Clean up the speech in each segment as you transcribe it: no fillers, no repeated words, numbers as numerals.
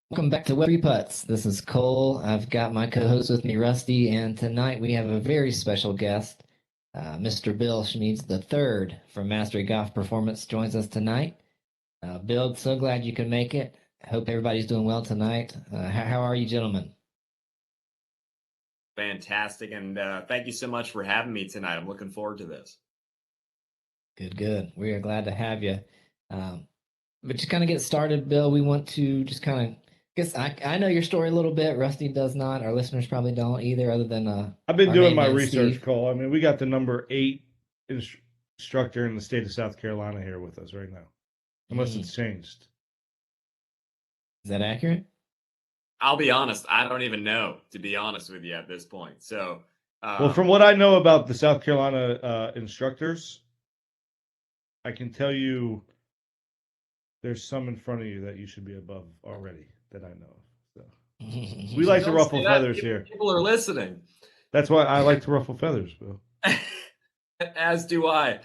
Welcome back to Web Three Putts. This is Cole. I've got my co-host with me, Rusty, and tonight we have a very special guest. Mr. Bill Schmedes the third from Mastery Golf Performance joins us tonight. Bill, so glad you could make it. Hope everybody's doing well tonight. How are you, gentlemen? Fantastic. And thank you so much for having me tonight. I'm looking forward to this. Good, good. We are glad to have you. But to kind of get started, Bill, we want to just kind of guess I know your story a little bit. Rusty does not. Our listeners probably don't either, other than I've been our doing main my man, research, Steve. Cole. I mean, we got the number 8 instructor in the state of South Carolina here with us right now, unless it's changed. Is that accurate? I'll be honest. I don't even know, to be honest with you at this point. So, Well, from what I know about the South Carolina instructors, I can tell you there's some in front of you that you should be above already that I know of. So we like to don't ruffle say that. feathers People, here. people are listening, That's why I like to ruffle feathers, Bill. as do I.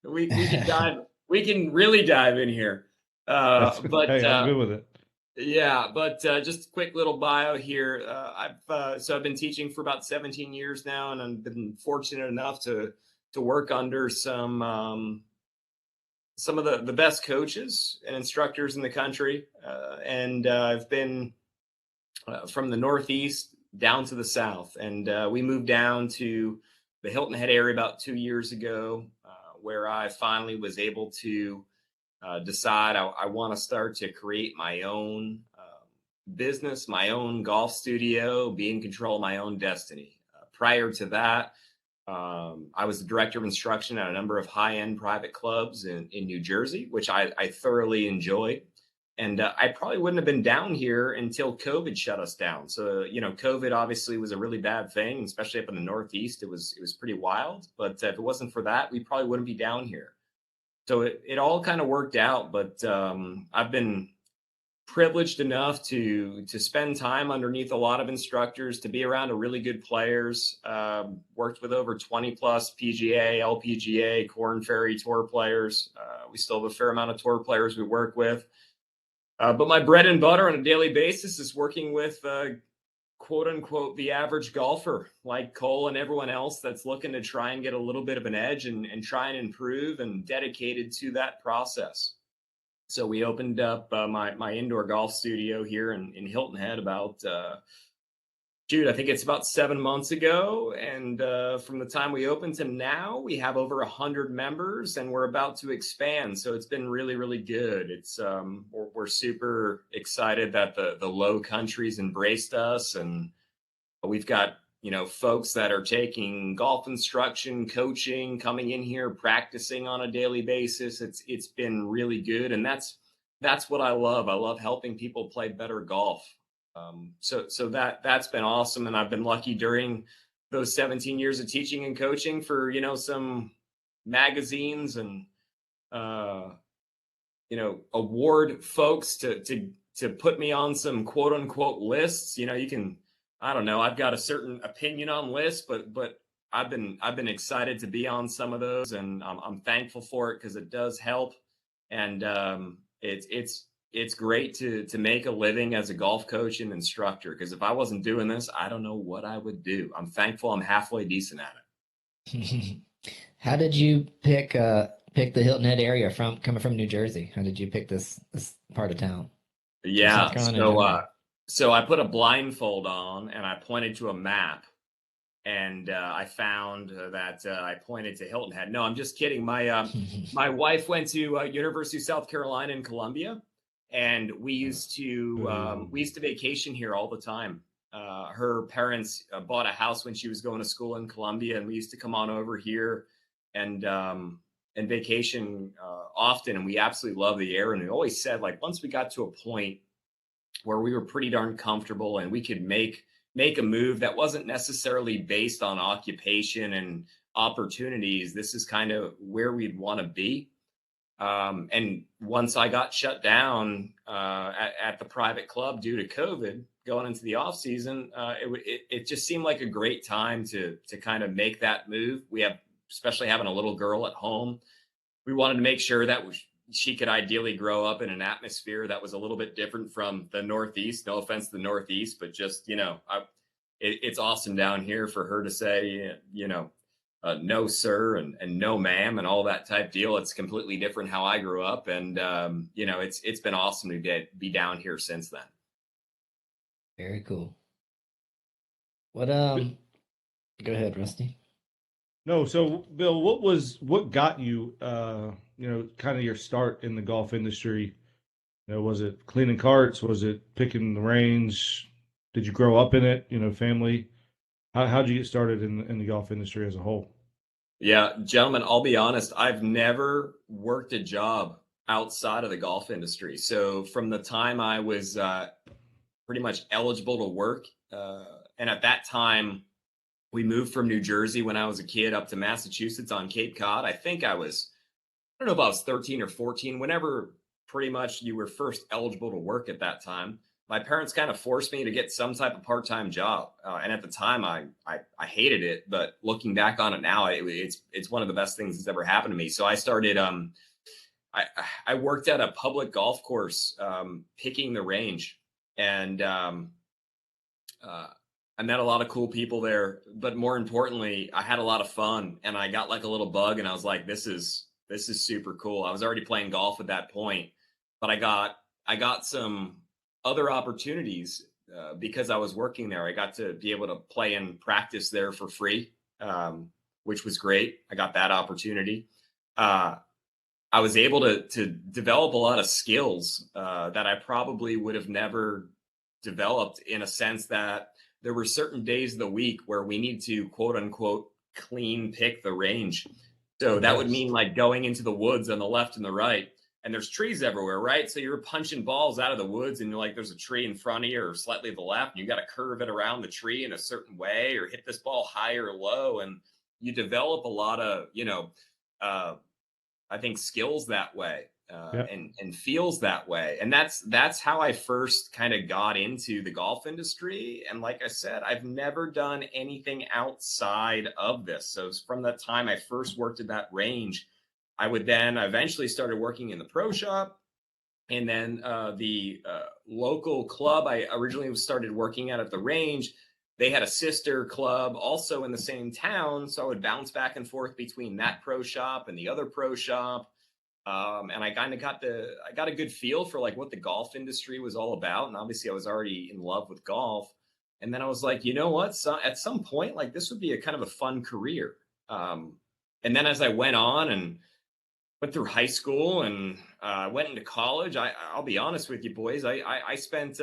We can dive. We can really dive in here. But Hey, I'm good with it. yeah, but just a quick little bio here. I've been teaching for about 17 years now, and I've been fortunate enough to work under some of the best coaches and instructors in the country. And I've been from the Northeast down to the South. And we moved down to the Hilton Head area about 2 years ago, where I finally was able to decide I want to start to create my own business, my own golf studio, be in control of my own destiny. Prior to that, I was the director of instruction at a number of high-end private clubs in New Jersey, which I thoroughly enjoyed. And I probably wouldn't have been down here until COVID shut us down. So, COVID obviously was a really bad thing, especially up in the Northeast. It was pretty wild. But if it wasn't for that, we probably wouldn't be down here. So it all kind of worked out. But I've been privileged enough to spend time underneath a lot of instructors, to be around a really good players. Worked with over 20 plus PGA, LPGA, Corn Ferry Tour players. We still have a fair amount of tour players we work with. But my bread and butter on a daily basis is working with quote unquote the average golfer like Cole and everyone else that's looking to try and get a little bit of an edge and try and improve, and dedicated to that process. So we opened up my indoor golf studio here in Hilton Head about, I think it's about 7 months ago. And from the time we opened to now, we have over 100 members, and we're about to expand. So it's been really, really good. It's we're super excited that the Lowcountry's embraced us, and we've got folks that are taking golf instruction, coaching, coming in here, practicing on a daily basis. It's been really good. And that's what I love. I love helping people play better golf. So that's been awesome. And I've been lucky during those 17 years of teaching and coaching for, some magazines and, award folks to put me on some quote unquote lists. I don't know. I've got a certain opinion on lists, but I've been excited to be on some of those, and I'm thankful for it because it does help. And it's great to make a living as a golf coach and instructor, because if I wasn't doing this, I don't know what I would do. I'm thankful I'm halfway decent at it. How did you pick the Hilton Head area coming from New Jersey? How did you pick this part of town? Yeah. So I put a blindfold on and I pointed to a map, and I found that I pointed to Hilton Head. No, I'm just kidding. My wife went to University of South Carolina in Columbia, and we used to vacation here all the time. Her parents bought a house when she was going to school in Columbia, and we used to come on over here and vacation often. And we absolutely love the area. And we always said, like, once we got to a point where we were pretty darn comfortable and we could make a move that wasn't necessarily based on occupation and opportunities, this is kind of where we'd want to be. And once I got shut down at the private club due to COVID going into the off season, it just seemed like a great time to kind of make that move. Especially having a little girl at home, we wanted to make sure that she could ideally grow up in an atmosphere that was a little bit different from the Northeast. No offense to the Northeast, but just, it's awesome down here for her to say, no, sir, and no, ma'am, and all that type deal. It's completely different how I grew up. And, it's been awesome to be down here since then. Very cool. What, go ahead, Rusty. No, so Bill, what got you, kind of your start in the golf industry? Was it cleaning carts? Was it picking the range? Did you grow up in it? Family? How'd you get started in the golf industry as a whole? Yeah, gentlemen, I'll be honest. I've never worked a job outside of the golf industry. So from the time I was pretty much eligible to work, and at that time, we moved from New Jersey when I was a kid up to Massachusetts on Cape Cod. I think I don't know if I was 13 or 14, whenever pretty much you were first eligible to work at that time. My parents kind of forced me to get some type of part-time job. And at the time I hated it, but looking back on it now, it's one of the best things that's ever happened to me. So I started, I worked at a public golf course, picking the range, and I met a lot of cool people there, but more importantly, I had a lot of fun, and I got like a little bug, and I was like, this is super cool. I was already playing golf at that point, but I got some other opportunities because I was working there. I got to be able to play and practice there for free, which was great. I got that opportunity. I was able to develop a lot of skills that I probably would have never developed, in a sense that there were certain days of the week where we need to, quote unquote, clean pick the range. So that would mean like going into the woods on the left and the right, and there's trees everywhere, right? So you're punching balls out of the woods, and you're like, there's a tree in front of you or slightly to the left, and you got to curve it around the tree in a certain way, or hit this ball high or low. And you develop a lot of, I think, skills that way. And feels that way. And that's how I first kind of got into the golf industry. And like I said, I've never done anything outside of this. So from the time I first worked at that range, I would then eventually started working in the pro shop. And then the local club I originally started working at the range, they had a sister club also in the same town. So I would bounce back and forth between that pro shop and the other pro shop. And I kind of got a good feel for like what the golf industry was all about. And obviously I was already in love with golf. And then I was like, you know what? So at some point, like this would be a kind of a fun career. And then as I went on and went through high school and went into college, I'll be honest with you boys. I spent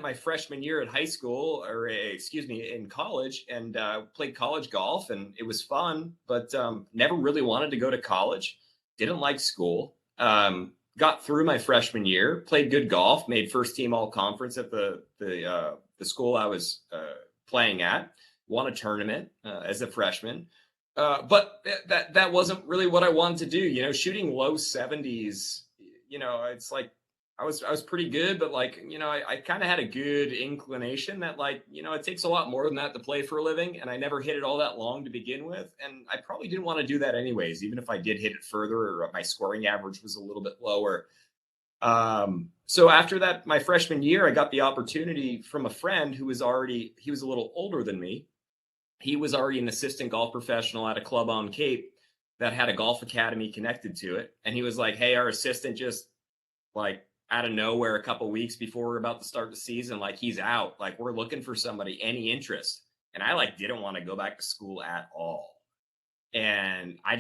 my freshman year at high school, in college, and played college golf, and it was fun, but never really wanted to go to college. Didn't like school. Got through my freshman year, played good golf, made first team all conference at the school I was playing at, won a tournament as a freshman. But that wasn't really what I wanted to do. Shooting low 70s, it's like I was pretty good, but like, I kind of had a good inclination that like, it takes a lot more than that to play for a living. And I never hit it all that long to begin with. And I probably didn't want to do that anyways, even if I did hit it further or my scoring average was a little bit lower. So after that, my freshman year, I got the opportunity from a friend he was a little older than me. He was already an assistant golf professional at a club on Cape that had a golf academy connected to it. And he was like, hey, our assistant just like out of nowhere a couple weeks before we're about to start the season, like he's out, like we're looking for somebody, any interest? And I like didn't want to go back to school at all. And I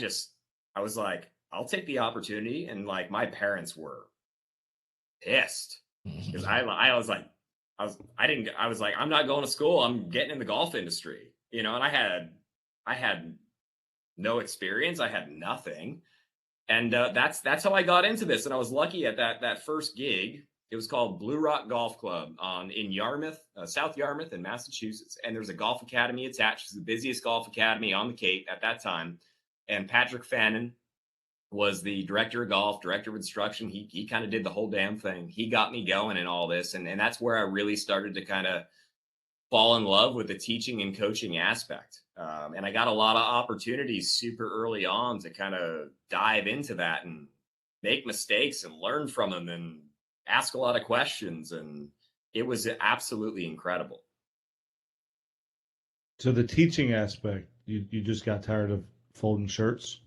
was like, I'll take the opportunity. And like my parents were pissed because I was like, I'm not going to school. I'm getting in the golf industry, and I had no experience. I had nothing. And that's how I got into this. And I was lucky at that first gig. It was called Blue Rock Golf Club in Yarmouth, South Yarmouth in Massachusetts. And there's a golf academy attached. It's the busiest golf academy on the Cape at that time. And Patrick Fannin was the director of golf, director of instruction. He kind of did the whole damn thing. He got me going in all this. And that's where I really started to kind of fall in love with the teaching and coaching aspect. And I got a lot of opportunities super early on to kind of dive into that. And make mistakes and learn from them and ask a lot of questions. And it was absolutely incredible. So the teaching aspect, you just got tired of folding shirts?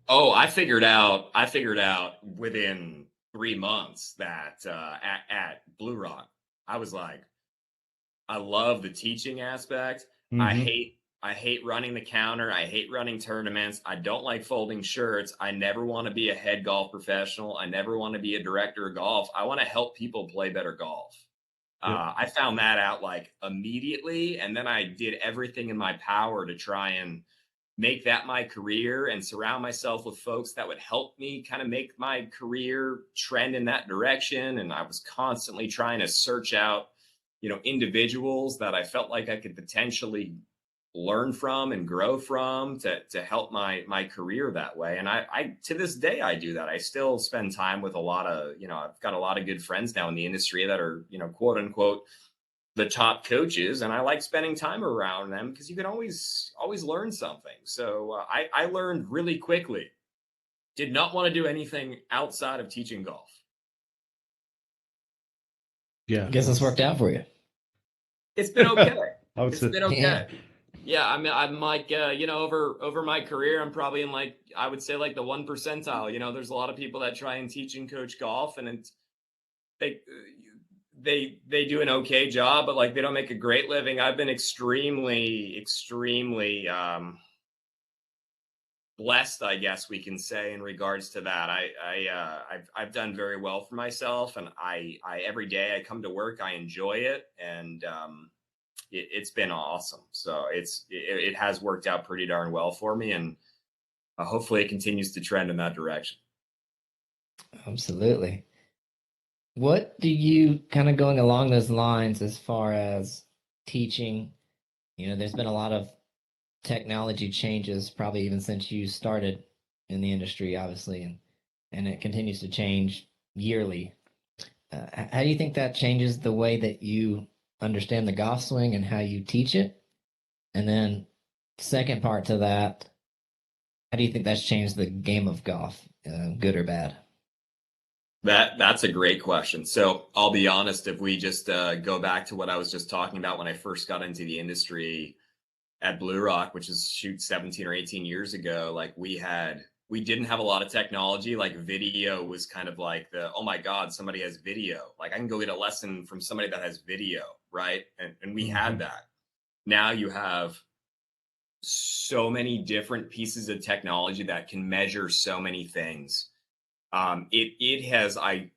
Oh, I figured out within 3 months that at Blue Rock, I was like, I love the teaching aspect. I Mm-hmm. hate I hate running the counter. I hate running tournaments. I don't like folding shirts. I never want to be a head golf professional. I never want to be a director of golf. I want to help people play better golf. Yep. I found that out like immediately, and then I did everything in my power to try and make that my career and surround myself with folks that would help me kind of make my career trend in that direction. And I was constantly trying to search out, individuals that I felt like I could potentially learn from and grow from to help my career that way. And I to this day I do that. I still spend time with a lot of, I've got a lot of good friends now in the industry that are, quote unquote the top coaches, and I like spending time around them because you can always learn something. So I learned really quickly. Did not want to do anything outside of teaching golf. Yeah. I guess this worked out for you. It's been okay. I would It's say, been okay. Yeah, I'm like, over my career, I'm probably in like, I would say like the 1 percentile. There's a lot of people that try and teach and coach golf, and they they do an okay job, but like they don't make a great living. I've been extremely blessed, I guess we can say, in regards to that. I've done very well for myself, and I every day I come to work, I enjoy it, and it's been awesome. So it has worked out pretty darn well for me, and hopefully it continues to trend in that direction. Absolutely. What do you kind of going along those lines as far as teaching? There's been a lot of technology changes, probably even since you started in the industry, obviously, and it continues to change yearly. How do you think that changes the way that you understand the golf swing and how you teach it? And then, second part to that, how do you think that's changed the game of golf, good or bad? That's a great question. So I'll be honest, if we just go back to what I was just talking about when I first got into the industry at Blue Rock, which is 17 or 18 years ago, like we didn't have a lot of technology. Like video was kind of like oh my God, somebody has video. Like I can go get a lesson from somebody that has video, right? And we had that. Now you have so many different pieces of technology that can measure so many things. It has, I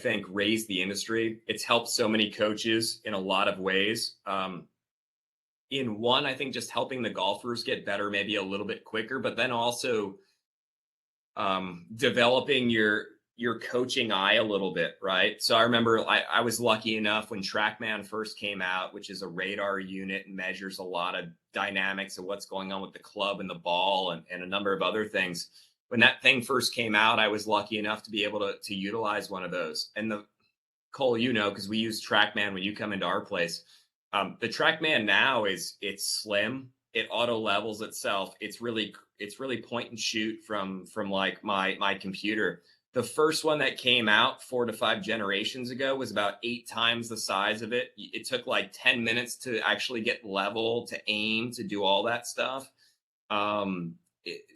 think, raised the industry. It's helped so many coaches in a lot of ways. In one, I think just helping the golfers get better maybe a little bit quicker, but then also developing your coaching eye a little bit, right? So I remember I was lucky enough when TrackMan first came out, which is a radar unit and measures a lot of dynamics of what's going on with the club and the ball and a number of other things. When that thing first came out, I was lucky enough to be able to utilize one of those. And Cole, because we use TrackMan when you come into our place. The TrackMan now it's slim. It auto levels itself. It's really point and shoot from like my computer. The first one that came out 4 to 5 generations ago was about 8 times the size of it. It took like 10 minutes to actually get level, to aim, to do all that stuff.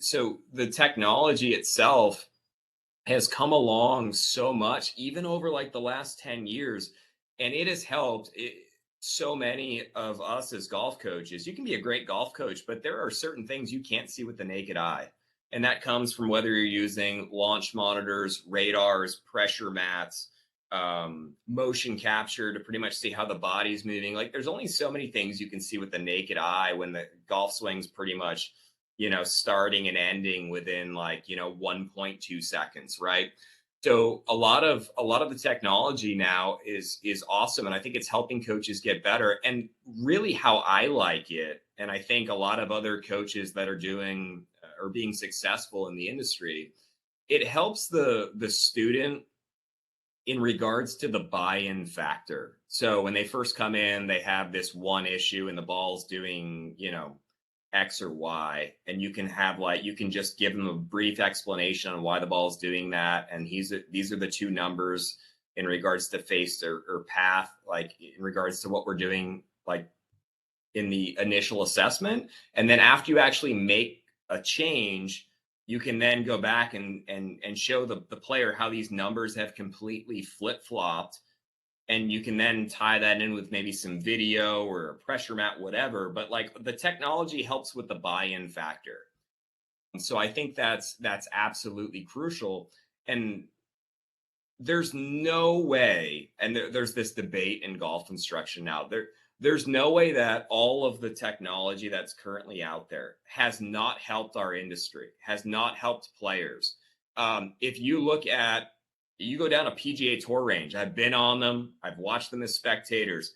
So the technology itself has come along so much, even over like the last 10 years, and it has helped so many of us as golf coaches. You can be a great golf coach, but there are certain things you can't see with the naked eye. And that comes from whether you're using launch monitors, radars, pressure mats, motion capture to pretty much see how the body's moving. Like there's only so many things you can see with the naked eye when the golf swing's pretty much, starting and ending within like, 1.2 seconds, right? So a lot of the technology now is awesome, and I think it's helping coaches get better. And really, how I like it, and I think a lot of other coaches that are doing or being successful in the industry, it helps the student in regards to the buy-in factor. So when they first come in, they have this one issue, and the ball's doing X or Y, and you can have you can just give them a brief explanation on why the ball is doing that, and these are the two numbers in regards to face or path, like in regards to what we're doing, like in the initial assessment. And then after you actually make a change, you can then go back and show the player how these numbers have completely flip-flopped, and you can then tie that in with maybe some video or a pressure mat, whatever. But like the technology helps with the buy-in factor. And so I think that's absolutely crucial. And there's no way, and there's this debate in golf instruction now. There's no way that all of the technology that's currently out there has not helped our industry, has not helped players. If you look at, you go down a PGA Tour range, I've been on them, I've watched them as spectators.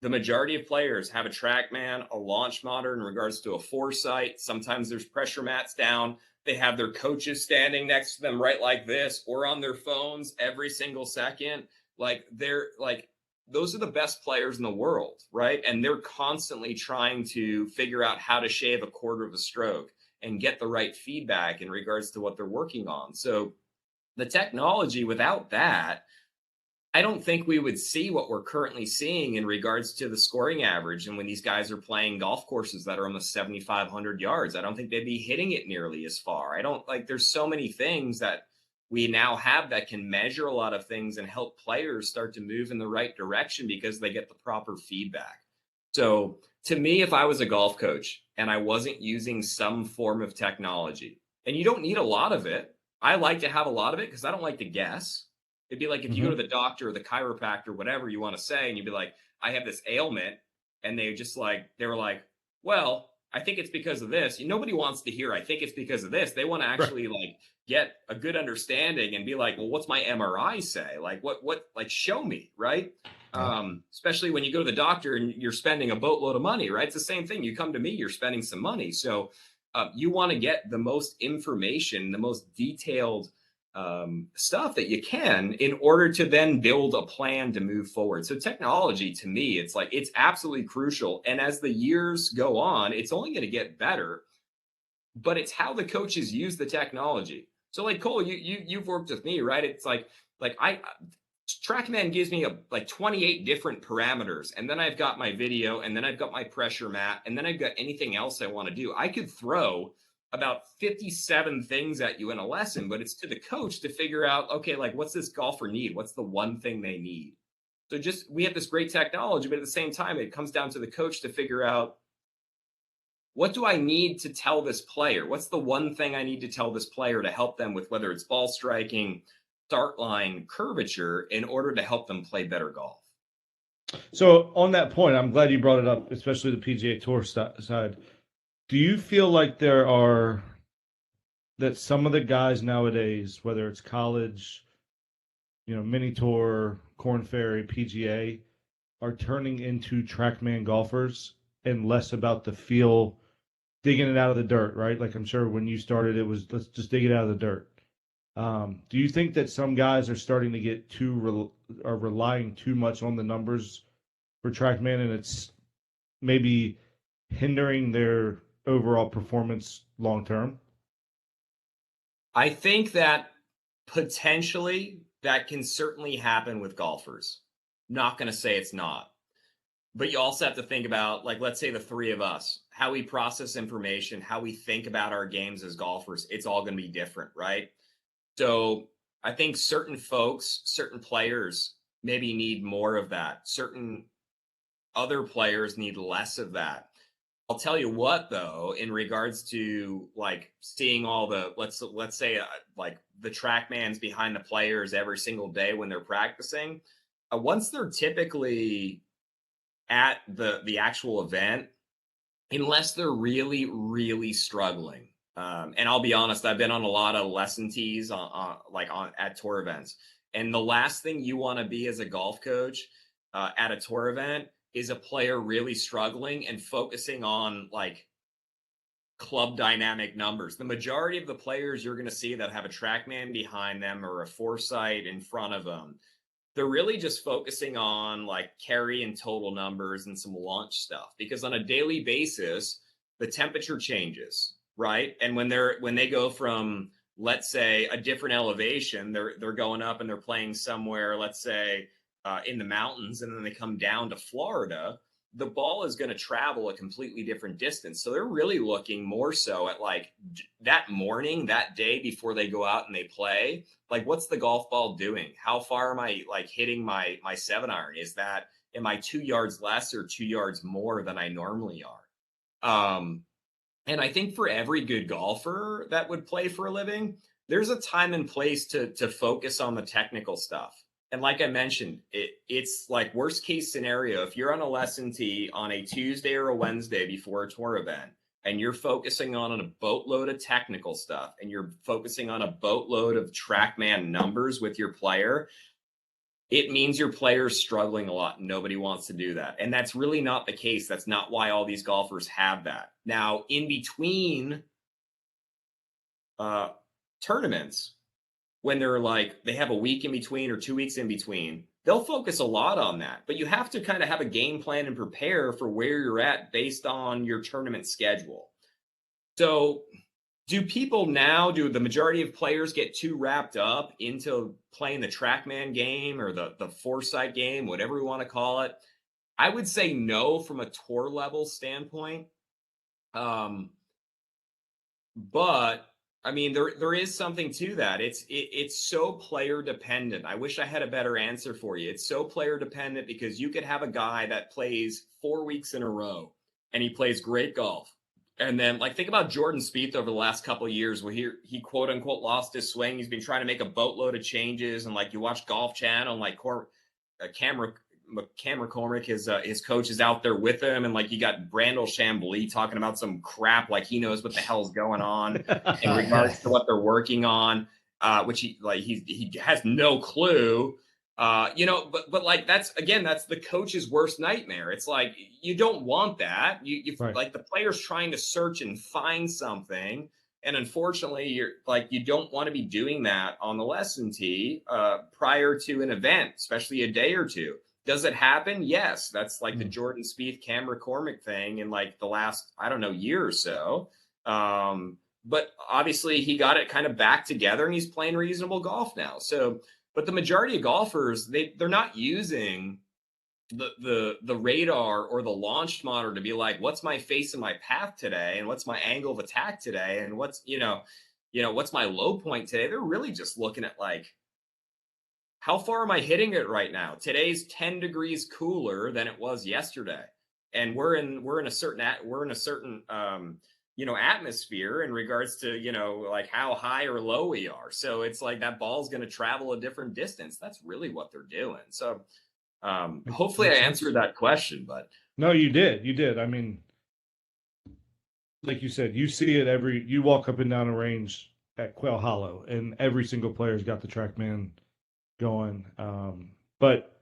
The majority of players have a TrackMan, a launch monitor in regards to a foresight. Sometimes there's pressure mats down. They have their coaches standing next to them right like this, or on their phones every single second. Like those are the best players in the world, right? And they're constantly trying to figure out how to shave a quarter of a stroke and get the right feedback in regards to what they're working on. So the technology, without that, I don't think we would see what we're currently seeing in regards to the scoring average. And when these guys are playing golf courses that are almost 7,500 yards, I don't think they'd be hitting it nearly as far. I don't like, there's so many things that we now have that can measure a lot of things and help players start to move in the right direction because they get the proper feedback. So to me, if I was a golf coach and I wasn't using some form of technology, and you don't need a lot of it, I like to have a lot of it because I don't like to guess. It'd be like if you go to the doctor or the chiropractor, whatever you want to say, and you'd be like, I have this ailment. And they were like, well, I think it's because of this. Nobody wants to hear, I think it's because of this. They want to actually like get a good understanding and be like, well, what's my MRI say? Like what, like show me, right? Especially when you go to the doctor and you're spending a boatload of money, right? It's the same thing. You come to me, you're spending some money. So you want to get the most information, the most detailed stuff that you can in order to then build a plan to move forward. So technology, to me, it's like, it's absolutely crucial. And as the years go on, it's only going to get better, but it's how the coaches use the technology. So like Cole, you've worked with me, right? It's like TrackMan gives me like 28 different parameters, and then I've got my video, and then I've got my pressure mat, and then I've got anything else I want to do. I could throw about 57 things at you in a lesson, but it's to the coach to figure out, okay, like what's this golfer need? What's the one thing they need? So we have this great technology, but at the same time, it comes down to the coach to figure out, what do I need to tell this player? What's the one thing I need to tell this player to help them with, whether it's ball striking, start line, curvature, in order to help them play better golf? So on that point, I'm glad you brought it up, especially the PGA Tour side. Do you feel like that some of the guys nowadays, whether it's college, mini tour, Corn Ferry, PGA, are turning into TrackMan golfers and less about the feel, digging it out of the dirt, right? Like I'm sure when you started, it was, let's just dig it out of the dirt. Do you think that some guys are starting to get are relying too much on the numbers for TrackMan, and it's maybe hindering their overall performance long term? I think that potentially that can certainly happen with golfers. Not going to say it's not. But you also have to think about, like, let's say the three of us, how we process information, how we think about our games as golfers, it's all going to be different, right? So I think certain folks, certain players maybe need more of that. Certain other players need less of that. I'll tell you what, though, in regards to like seeing all the, let's say like the TrackMans behind the players every single day when they're practicing, once they're typically at the actual event, unless they're really, really struggling. And I'll be honest, I've been on a lot of lesson tees at tour events. And the last thing you want to be as a golf coach at a tour event is a player really struggling and focusing on like club dynamic numbers. The majority of the players you're going to see that have a TrackMan behind them or a foresight in front of them, they're really just focusing on like carry and total numbers and some launch stuff, because on a daily basis, the temperature changes, right? And when they go from, let's say, a different elevation, they're going up and they're playing somewhere, let's say, in the mountains, and then they come down to Florida, the ball is going to travel a completely different distance. So they're really looking more so at like that morning, that day before they go out and they play. Like, what's the golf ball doing? How far am I like hitting my 7-iron? Am I 2 yards less or 2 yards more than I normally are? And I think for every good golfer that would play for a living, there's a time and place to focus on the technical stuff. And like I mentioned, it's like worst case scenario. If you're on a lesson tee on a Tuesday or a Wednesday before a tour event, and you're focusing on a boatload of technical stuff, and you're focusing on a boatload of TrackMan numbers with your player, it means your player's struggling a lot. Nobody wants to do that. And that's really not the case. That's not why all these golfers have that. Now, in between tournaments, when they have a week in between or 2 weeks in between, they'll focus a lot on that. But you have to kind of have a game plan and prepare for where you're at based on your tournament schedule. So do the majority of players get too wrapped up into playing the TrackMan game or the Foresight game, whatever we want to call it? I would say no from a tour level standpoint. But I mean, there is something to that. It's so player dependent. I wish I had a better answer for you. It's so player dependent because you could have a guy that plays 4 weeks in a row and he plays great golf. And then, like, think about Jordan Spieth over the last couple of years where he quote unquote lost his swing. He's been trying to make a boatload of changes, and like you watch Golf Channel, and like Cam McCormick, his coach, is out there with him, and like you got Brandel Chambly talking about some crap like he knows what the hell's going on in regards to what they're working on, which he has no clue. But like that's the coach's worst nightmare. It's like you don't want that. You right. Like the player's trying to search and find something, and unfortunately, you don't want to be doing that on the lesson tee prior to an event, especially a day or two. Does it happen? Yes. That's like the Jordan Spieth, Cam McCormick thing in like the last, I don't know, year or so. But obviously he got it kind of back together and he's playing reasonable golf now. So, but the majority of golfers, they're not using the radar or the launch monitor to be like, what's my face and my path today? And what's my angle of attack today? And what's my low point today? They're really just looking at like, how far am I hitting it right now? Today's 10 degrees cooler than it was yesterday. And we're in a certain atmosphere in regards to, like how high or low we are. So it's like that ball's going to travel a different distance. That's really what they're doing. So hopefully I answered that question, but no, you did. I mean, like you said, you see it you walk up and down a range at Quail Hollow and every single player's got the TrackMan going. But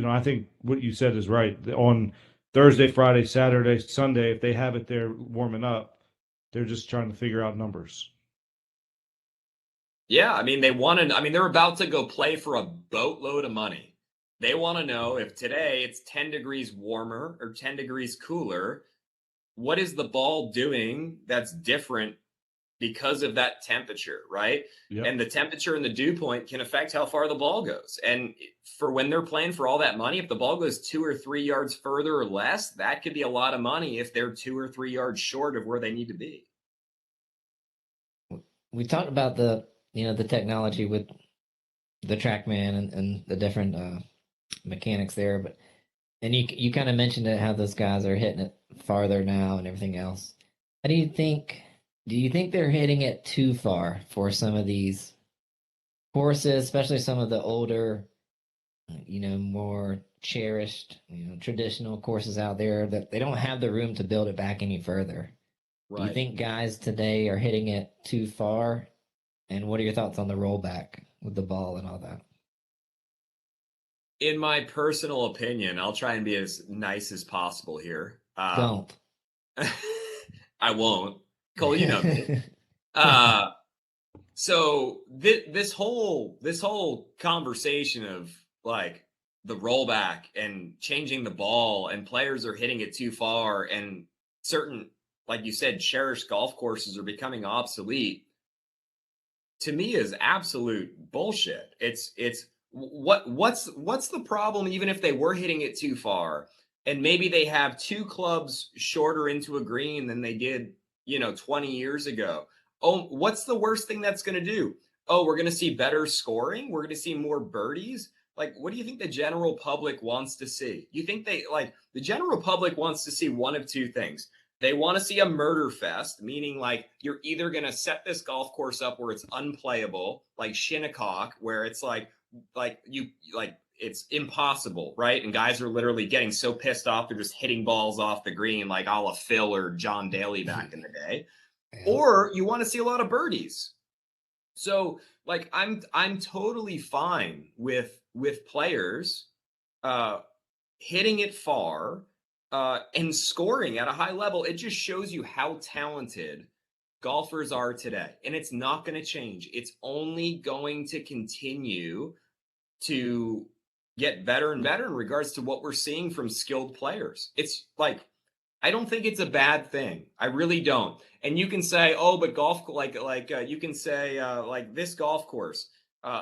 I think what you said is right. On Thursday, Friday, Saturday, Sunday, if they have it there warming up, they're just trying to figure out numbers. Yeah, I mean, they're about to go play for a boatload of money. They want to know if today it's 10 degrees warmer or 10 degrees cooler, what is the ball doing that's different because of that temperature, right? Yep. And the temperature and the dew point can affect how far the ball goes. And for when they're playing for all that money, if the ball goes 2 or 3 yards further or less, that could be a lot of money if they're 2 or 3 yards short of where they need to be. We talked about the technology with the TrackMan and the different mechanics there, and you kind of mentioned it, how those guys are hitting it farther now and everything else. How do you think they're hitting it too far for some of these courses, especially some of the older, more cherished, traditional courses out there that they don't have the room to build it back any further? Right. Do you think guys today are hitting it too far? And what are your thoughts on the rollback with the ball and all that? In my personal opinion, I'll try and be as nice as possible here. Don't. I won't. Cole, you know me. So this whole conversation of like the rollback and changing the ball and players are hitting it too far and certain like you said, cherished golf courses are becoming obsolete, to me is absolute bullshit. What's the problem even if they were hitting it too far and maybe they have two clubs shorter into a green than they did, 20 years ago. Oh, what's the worst thing that's going to do? Oh, we're going to see better scoring. We're going to see more birdies. Like, what do you think the general public wants to see? You think the general public wants to see one of two things. They want to see a murder fest, meaning like you're either going to set this golf course up where it's unplayable, like Shinnecock, where it's like it's impossible, right? And guys are literally getting so pissed off they're just hitting balls off the green, like a la Phil or John Daly back in the day. Yeah. Or you want to see a lot of birdies. So like I'm totally fine with players hitting it far and scoring at a high level. It just shows you how talented golfers are today. And it's not going to change. It's only going to continue to get better and better in regards to what we're seeing from skilled players. It's like, I don't think it's a bad thing. I really don't. And you can say, oh, but golf, you can say like this golf course,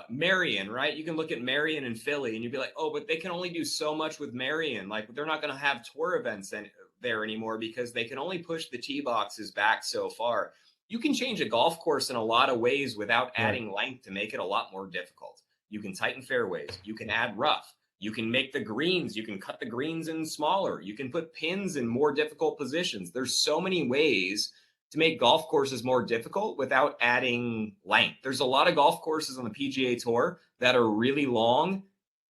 Marion, right? You can look at Marion and Philly and you'd be like, oh, but they can only do so much with Marion. Like they're not going to have tour events there anymore because they can only push the tee boxes back so far. You can change a golf course in a lot of ways without adding length to make it a lot more difficult. You can tighten fairways. You can add rough. You can make the greens. You can cut the greens in smaller. You can put pins in more difficult positions. There's so many ways to make golf courses more difficult without adding length. There's a lot of golf courses on the PGA Tour that are really long,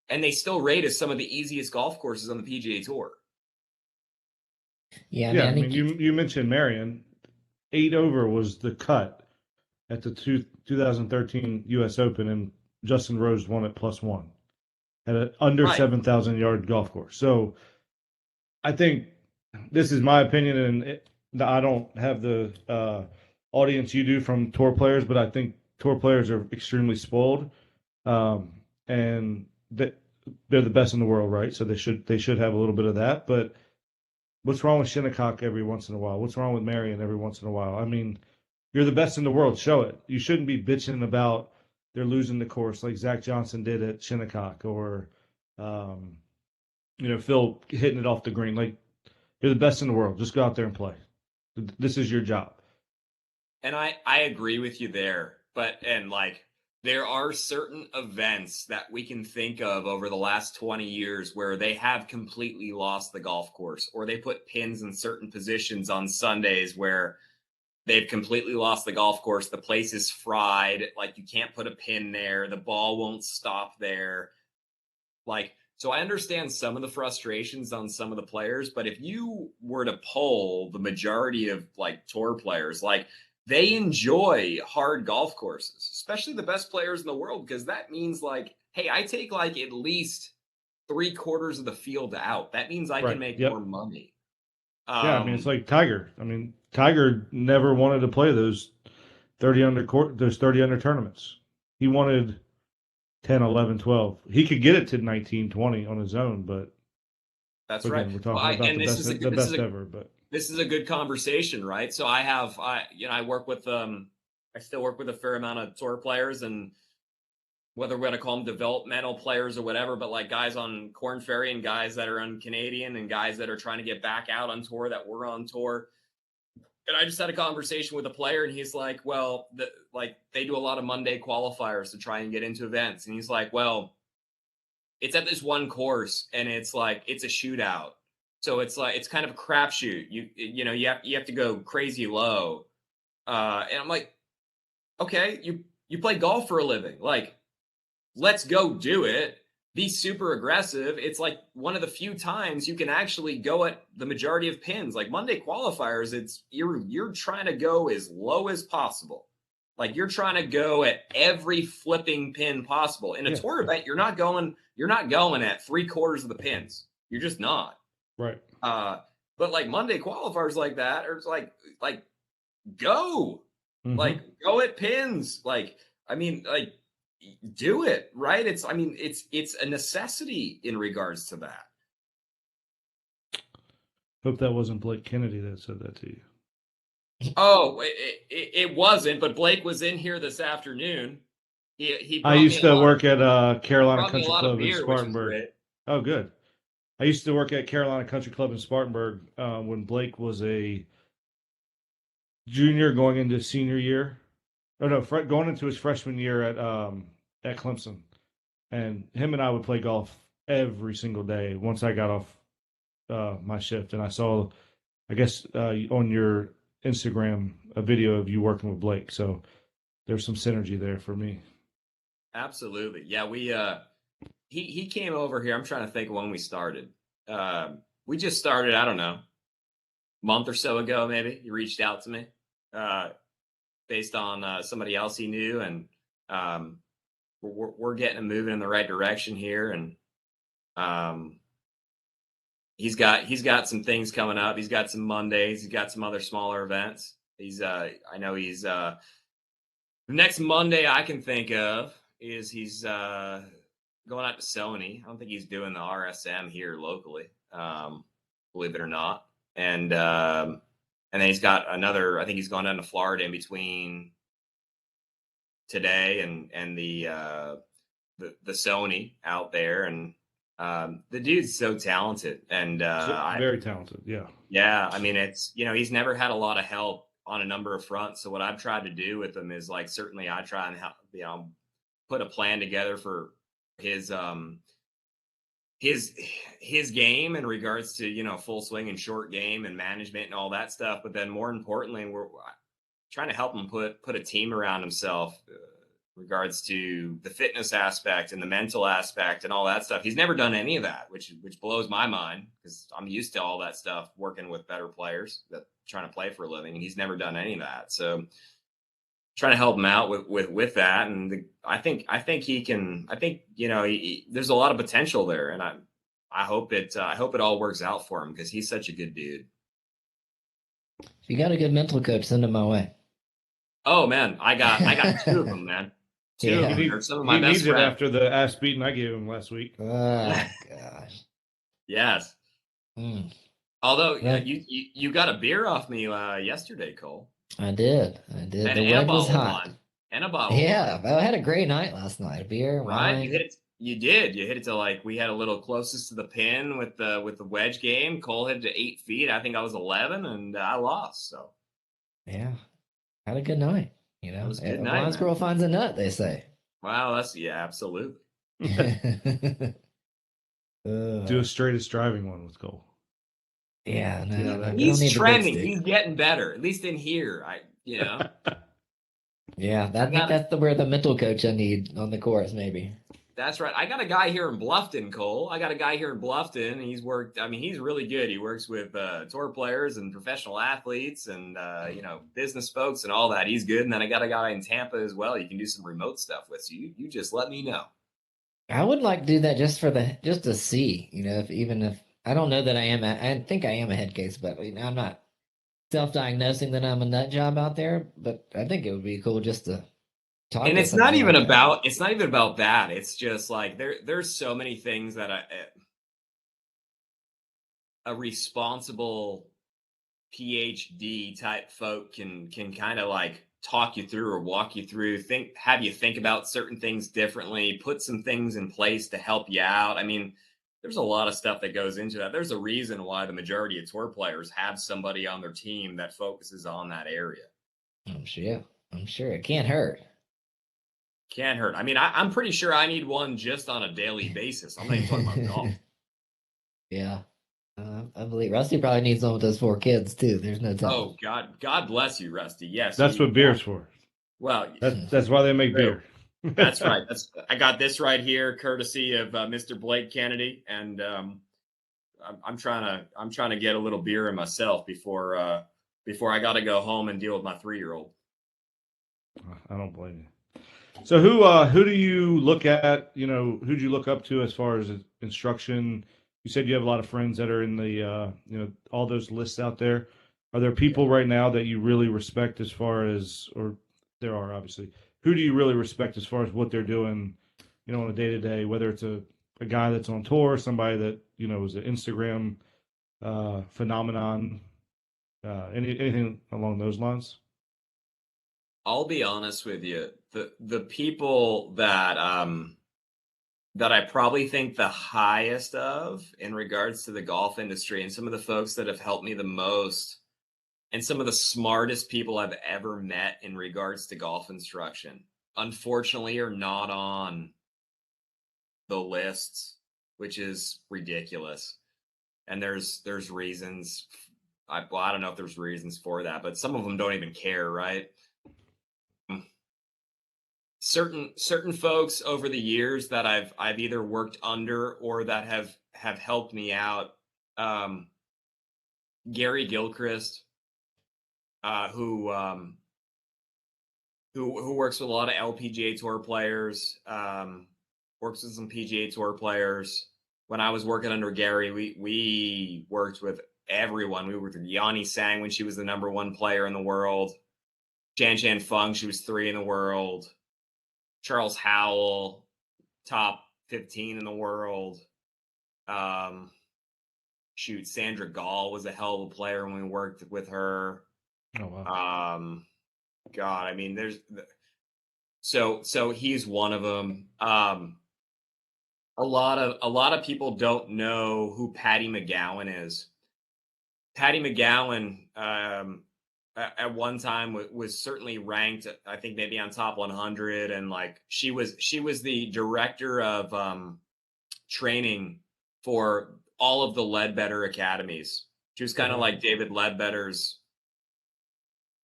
and they still rate as some of the easiest golf courses on the PGA Tour. Yeah, I mean, you mentioned Marion. 8 over was the cut at the 2013 U.S. Open, and Justin Rose won at +1 at an under 7,000-yard golf course. So I think this is my opinion, and I don't have the audience you do from tour players, but I think tour players are extremely spoiled, and they're the best in the world, right? So they should have a little bit of that. But what's wrong with Shinnecock every once in a while? What's wrong with Marion every once in a while? I mean, you're the best in the world. Show it. You shouldn't be bitching about they're losing the course like Zach Johnson did at Shinnecock, or Phil hitting it off the green. Like, you're the best in the world. Just go out there and play. This is your job. And I agree with you there. There are certain events that we can think of over the last 20 years where they have completely lost the golf course, or they put pins in certain positions on Sundays where they've completely lost the golf course. The place is fried. Like, you can't put a pin there. The ball won't stop there. So I understand some of the frustrations on some of the players, but if you were to poll the majority of tour players, they enjoy hard golf courses, especially the best players in the world, because that means hey, I take at least 3/4 of the field out. That means I can make more money. Yeah, I mean, it's like Tiger. I mean, Tiger never wanted to play those 30 under tournaments. He wanted 10, 11, 12. He could get it to 19, 20 on his own, but that's right. We're talking about the best ever. But this is a good conversation, right? So I work with I still work with a fair amount of tour players, and whether we're going to call them developmental players or whatever, but guys on Korn Ferry and guys that are on Canadian and guys that are trying to get back out on tour that were on tour. And I just had a conversation with a player, and he's like, well, they do a lot of Monday qualifiers to try and get into events. And he's like, well, it's at this one course, and it's it's a shootout. So it's kind of a crapshoot. You have to go crazy low. And I'm like, okay, you play golf for a living. Let's go do it. Be super aggressive. It's one of the few times you can actually go at the majority of pins. Monday qualifiers, you're trying to go as low as possible. You're trying to go at every flipping pin possible. In a tour event, you're not going at 3/4 of the pins. You're just not. Right. But Monday qualifiers like that are go. Mm-hmm. Go at pins. Do it, right? It's a necessity in regards to that. Hope that wasn't Blake Kennedy that said that to you. Oh, it wasn't, but Blake was in here this afternoon. He I brought me used a to lot of work at Carolina brought me a Country lot of Club in beer, which was Spartanburg. great. Oh, good. I used to work at Carolina Country Club in Spartanburg when Blake was a junior going into senior year. Oh no, going into his freshman year at Clemson, and him and I would play golf every single day once I got off my shift. And I saw, I guess, on your Instagram a video of you working with Blake. So there's some synergy there for me. Absolutely. Yeah, he came over here. I'm trying to think of when we started. We just started, I don't know, month or so ago, maybe. He reached out to me based on somebody else he knew, and we're getting him moving in the right direction here. And he's got some things coming up. He's got some Mondays. He's got some other smaller events. I know he's the next Monday I can think of is he's going out to Sony. I don't think he's doing the RSM here locally, believe it or not. And then he's got another. I think he's gone down to Florida in between today and the Sony out there. And the dude's so talented, and very talented. Yeah. Yeah, I mean, it's he's never had a lot of help on a number of fronts. So what I've tried to do with him is like certainly I try and help, put a plan together for his his game in regards to full swing and short game and management and all that stuff. But then more importantly, we're trying to help him put a team around himself in regards to the fitness aspect and the mental aspect and all that stuff. He's never done any of that, which blows my mind because I'm used to all that stuff working with better players that trying to play for a living, and he's never done any of that. So trying to help him out with that, and I think he can. I think there's a lot of potential there, and I hope it all works out for him because he's such a good dude. If you got a good mental coach, send him my way. Oh man, I got two of them, man. Two of them are some of my best friends. He needs it after the ass beating I gave him last week. Oh gosh. Yes. Although you got a beer off me yesterday, Cole. I did. And the wedge was hot. And a bottle. Yeah, I had a great night last night. Beer, right? Wine. You hit it. You did. You hit it to we had a little closest to the pin with the wedge game. Cole hit it to 8 feet. I think I was 11, and I lost. So yeah, had a good night. It was a good a night. blind squirrel finds a nut, they say. Wow, absolutely. Do a straightest driving one with Cole. Yeah, no, he's trending. He's getting better, at least in here. Yeah, that's where the mental coach I need on the course, maybe. That's right. I got a guy here in Bluffton, Cole. I got a guy here in Bluffton, and he's worked. I mean, he's really good. He works with tour players and professional athletes and business folks and all that. He's good. And then I got a guy in Tampa as well. You can do some remote stuff with. So you just let me know. I would like to do that just to see. If I don't know that I think I am a head case, but I'm not self-diagnosing that I'm a nut job out there. But I think it would be cool just to. And it's not even about that. It's just like there's so many things that a responsible PhD type folk can kind of like talk you through or walk you through, have you think about certain things differently, put some things in place to help you out. I mean, there's a lot of stuff that goes into that. There's a reason why the majority of tour players have somebody on their team that focuses on that area. I'm sure it can't hurt. Can't hurt. I mean, I'm pretty sure I need one just on a daily basis. I'm not even talking about golf. Yeah. I believe Rusty probably needs one with those 4 kids too. There's no telling. Oh, God bless you, Rusty. Yes. That's what beer's for. Well, that's why they make beer. That's right. I got this right here, courtesy of Mr. Blake Kennedy. And I'm trying to get a little beer in myself before I got to go home and deal with my 3-year-old. I don't blame you. So who do you look at? Who'd you look up to as far as instruction? You said you have a lot of friends that are in the all those lists out there. Are there people right now that you really respect as far as, or there are obviously, who do you really respect as far as what they're doing, on a day-to-day, whether it's a guy that's on tour, somebody that, is an Instagram phenomenon, Anything along those lines? I'll be honest with you. The people that I probably think the highest of in regards to the golf industry, and some of the folks that have helped me the most, and some of the smartest people I've ever met in regards to golf instruction, unfortunately are not on the lists, which is ridiculous. And there's reasons. I don't know if there's reasons for that, but some of them don't even care, right? Certain folks over the years that I've either worked under or that have helped me out. Gary Gilchrist, who works with a lot of LPGA Tour players, works with some PGA Tour players. When I was working under Gary, we worked with everyone. We worked with Yanni Sang when she was the #1 player in the world. Jan Fung, she was 3 in the world. Charles Howell, top 15 in the world. Sandra Gall was a hell of a player when we worked with her. Oh wow. God, I mean, so he's one of them. A lot of people don't know who Patty McGowan is. Patty McGowan, at one time was certainly ranked, I think maybe on top 100, and like she was the director of training for all of the Ledbetter academies. She was kind of like David Ledbetter's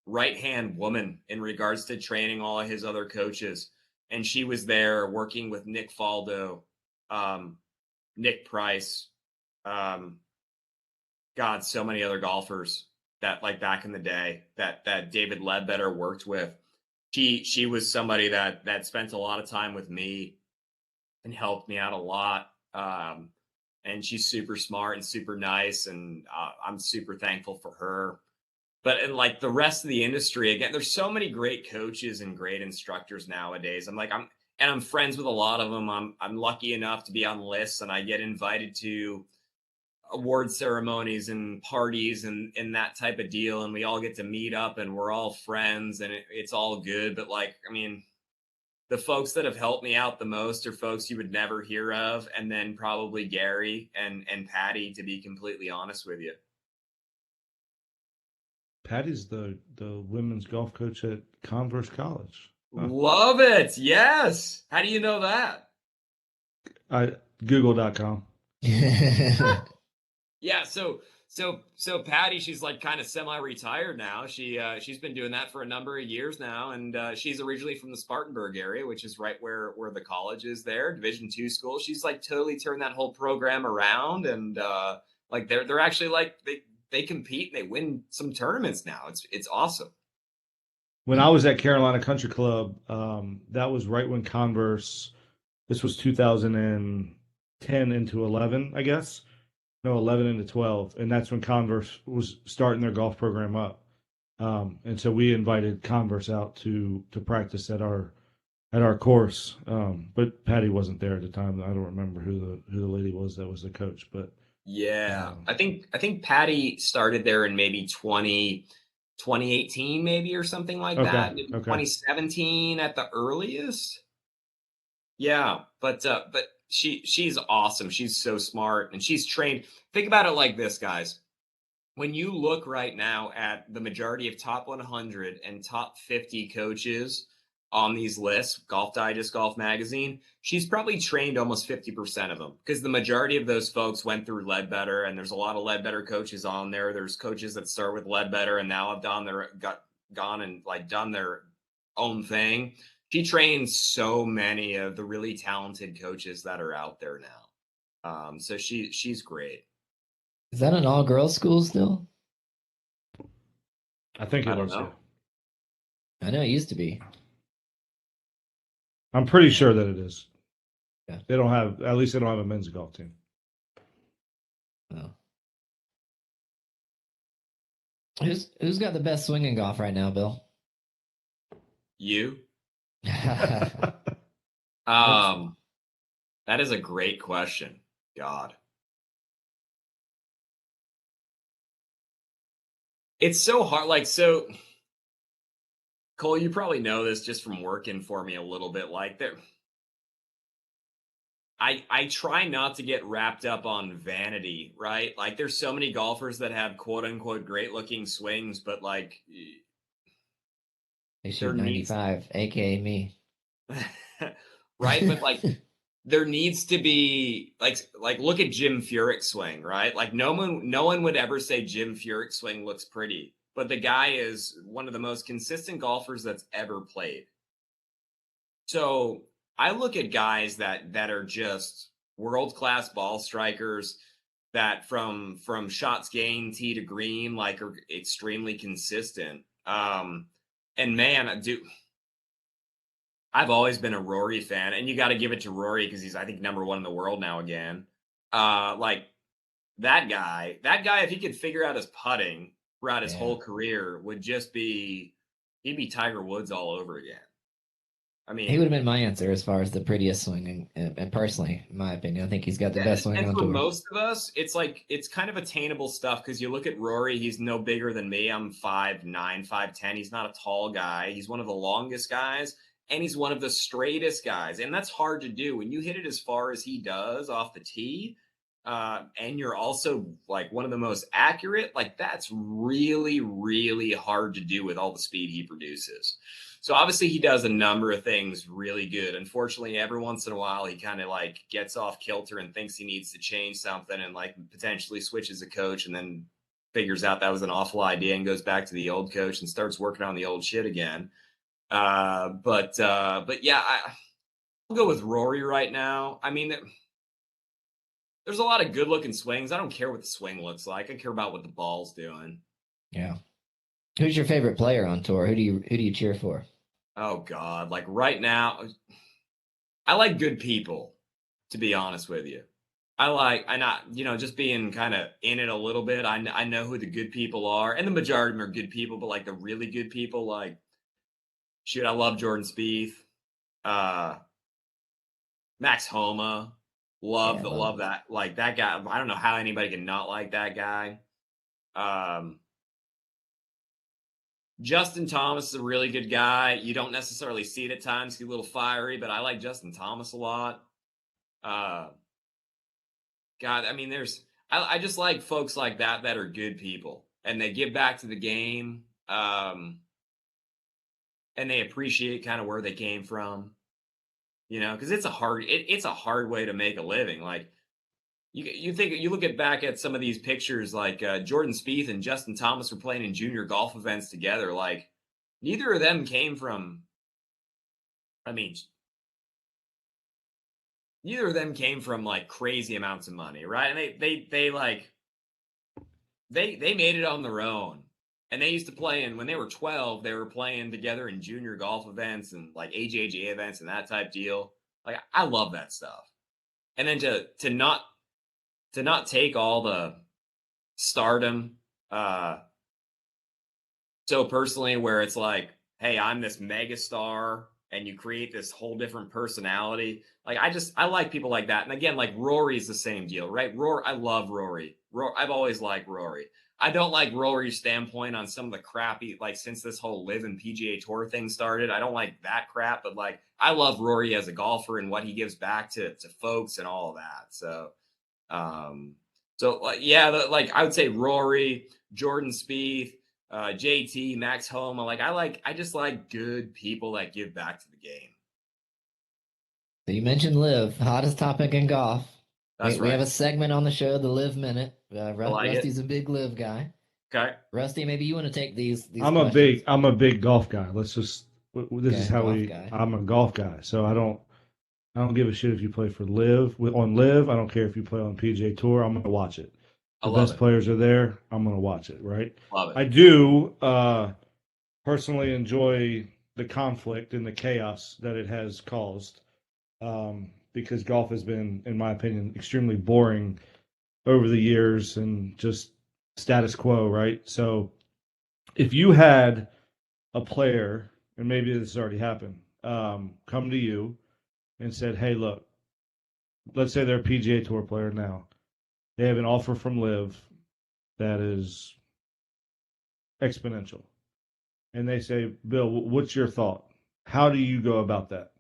right-hand woman in regards to training all of his other coaches. And she was there working with Nick Faldo, Nick Price, God, so many other golfers that, like, back in the day that David Ledbetter worked with. She was somebody that spent a lot of time with me and helped me out a lot. And she's super smart and super nice, and I'm super thankful for her. But in like the rest of the industry, again, there's so many great coaches and great instructors nowadays. I'm friends with a lot of them. I'm lucky enough to be on lists, and I get invited to award ceremonies and parties and that type of deal. And we all get to meet up, and we're all friends, and it's all good. But like, I mean, the folks that have helped me out the most are folks you would never hear of. And then probably Gary and Patty, to be completely honest with you. Patty's the women's golf coach at Converse College. Huh. Love it. Yes. How do you know that? Google.com. Yeah. So Patty, she's like kind of semi-retired now. She's been doing that for a number of years now, and she's originally from the Spartanburg area, which is right where the college is there, Division II school. She's like totally turned that whole program around, and like they're actually like they compete and they win some tournaments now. It's awesome. When I was at Carolina Country Club, that was right when Converse. This was 2010 into 11, I guess. No, 11 into 12, and that's when Converse was starting their golf program up. And so we invited Converse out to practice at our course. But Patty wasn't there at the time. I don't remember who the lady was that was the coach, but yeah, I think Patty started there in maybe 2018 maybe, or something like that. Maybe 2017 at the earliest. Yeah, but she's awesome. She's so smart, and she's trained. Think about it like this, guys. When you look right now at the majority of top 100 and top 50 coaches on these lists, Golf Digest, Golf Magazine, she's probably trained almost 50% of them, because the majority of those folks went through Ledbetter, and there's a lot of Ledbetter coaches on there. There's coaches that start with Ledbetter and now have gone and like done their own thing. She trains so many of the really talented coaches that are out there now. So she's great. Is that an all-girls school still? I think it I don't was. know. Yeah. I know it used to be. I'm pretty sure that it is. Yeah. They don't have a men's golf team. Oh. Who's got the best swing in golf right now, Bill? You? That is a great question. God. It's so hard. Like, so Cole, you probably know this just from working for me a little bit. Like there, I try not to get wrapped up on vanity, right? Like there's so many golfers that have quote unquote great looking swings, but like They there shoot needs 95, aka me. right, but like there needs to be like look at Jim Furyk's swing, right? Like no one would ever say Jim Furyk's swing looks pretty, but the guy is one of the most consistent golfers that's ever played. So I look at guys that are just world class ball strikers that from shots gained tee to green like are extremely consistent. And man, I've always been a Rory fan, and you got to give it to Rory because he's I think number one in the world now again. Like that guy, if he could figure out his putting throughout his whole career, would just be he'd be Tiger Woods all over again. I He mean, would have been my answer as far as the prettiest swing, and personally, in my opinion, I think he's got the yeah, best swing and on for tour. most of us, it's like it's kind of attainable stuff because you look at Rory, he's no bigger than me. I'm 5'9", 5'10". He's not a tall guy. He's one of the longest guys, and he's one of the straightest guys. And that's hard to do. When you hit it as far as he does off the tee, and you're also like one of the most accurate, like that's really, really hard to do with all the speed he produces. So obviously he does a number of things really good. Unfortunately, every once in a while he kind of like gets off kilter and thinks he needs to change something and like potentially switches a coach and then figures out that was an awful idea and goes back to the old coach and starts working on the old shit again. But yeah, I'll go with Rory right now. I mean, there's a lot of good looking swings. I don't care what the swing looks like. I care about what the ball's doing. Yeah. Who's your favorite player on tour? Who do you cheer for? Oh God, like right now, I like good people, to be honest with you. I not, just being kind of in it a little bit. I know who the good people are, and the majority of them are good people, but like the really good people, like, shoot, I love Jordan Spieth, uh, Max Homa, Yeah, love that, like that guy. I don't know how anybody can not like that guy. Um, Justin Thomas is a really good guy. You don't necessarily see it at times. He's a little fiery, but I like Justin Thomas a lot. Uh, God, I mean, I just like folks like that are good people and they give back to the game, and they appreciate kind of where they came from, because it's a hard way to make a living. Like you look at back at some of these pictures, like Jordan Spieth and Justin Thomas were playing in junior golf events together. Like neither of them came from, I mean, neither of them came from like crazy amounts of money, right? And they like they made it on their own. And they used to play in when they were 12, they were playing together in junior golf events and like AJGA events and that type deal. Like I love that stuff. And then to not take all the stardom so personally where it's like, hey, I'm this mega star and you create this whole different personality. Like I like people like that. And again, like Rory's the same deal, right? I love Rory. I've always liked Rory. I don't like Rory's standpoint on some of the crappy, like since this whole live and PGA Tour thing started. I don't like that crap, but like I love Rory as a golfer and what he gives back to folks and all of that. So yeah, like I would say Rory, Jordan Spieth, JT, Max Homa. I just like good people that give back to the game. So you mentioned live, hottest topic in golf. That's We have right. a segment on the show, the Live Minute. like Rusty's a big live guy. Okay. Rusty, maybe you want to take these I'm questions. a big golf guy. Let's just this is how golf guy. I'm a golf guy. So I don't give a shit if you play for live on live. I don't care if you play on PGA Tour. I'm gonna watch it. The best players are there. I'm gonna watch it. Right. Love it. I do personally enjoy the conflict and the chaos that it has caused, because golf has been, in my opinion, extremely boring over the years and just status quo, right? So if you had a player, and maybe this has already happened, come to you and said, hey, look, let's say they're a PGA Tour player now. They have an offer from Live that is exponential. And they say, Bill, what's your thought? How do you go about that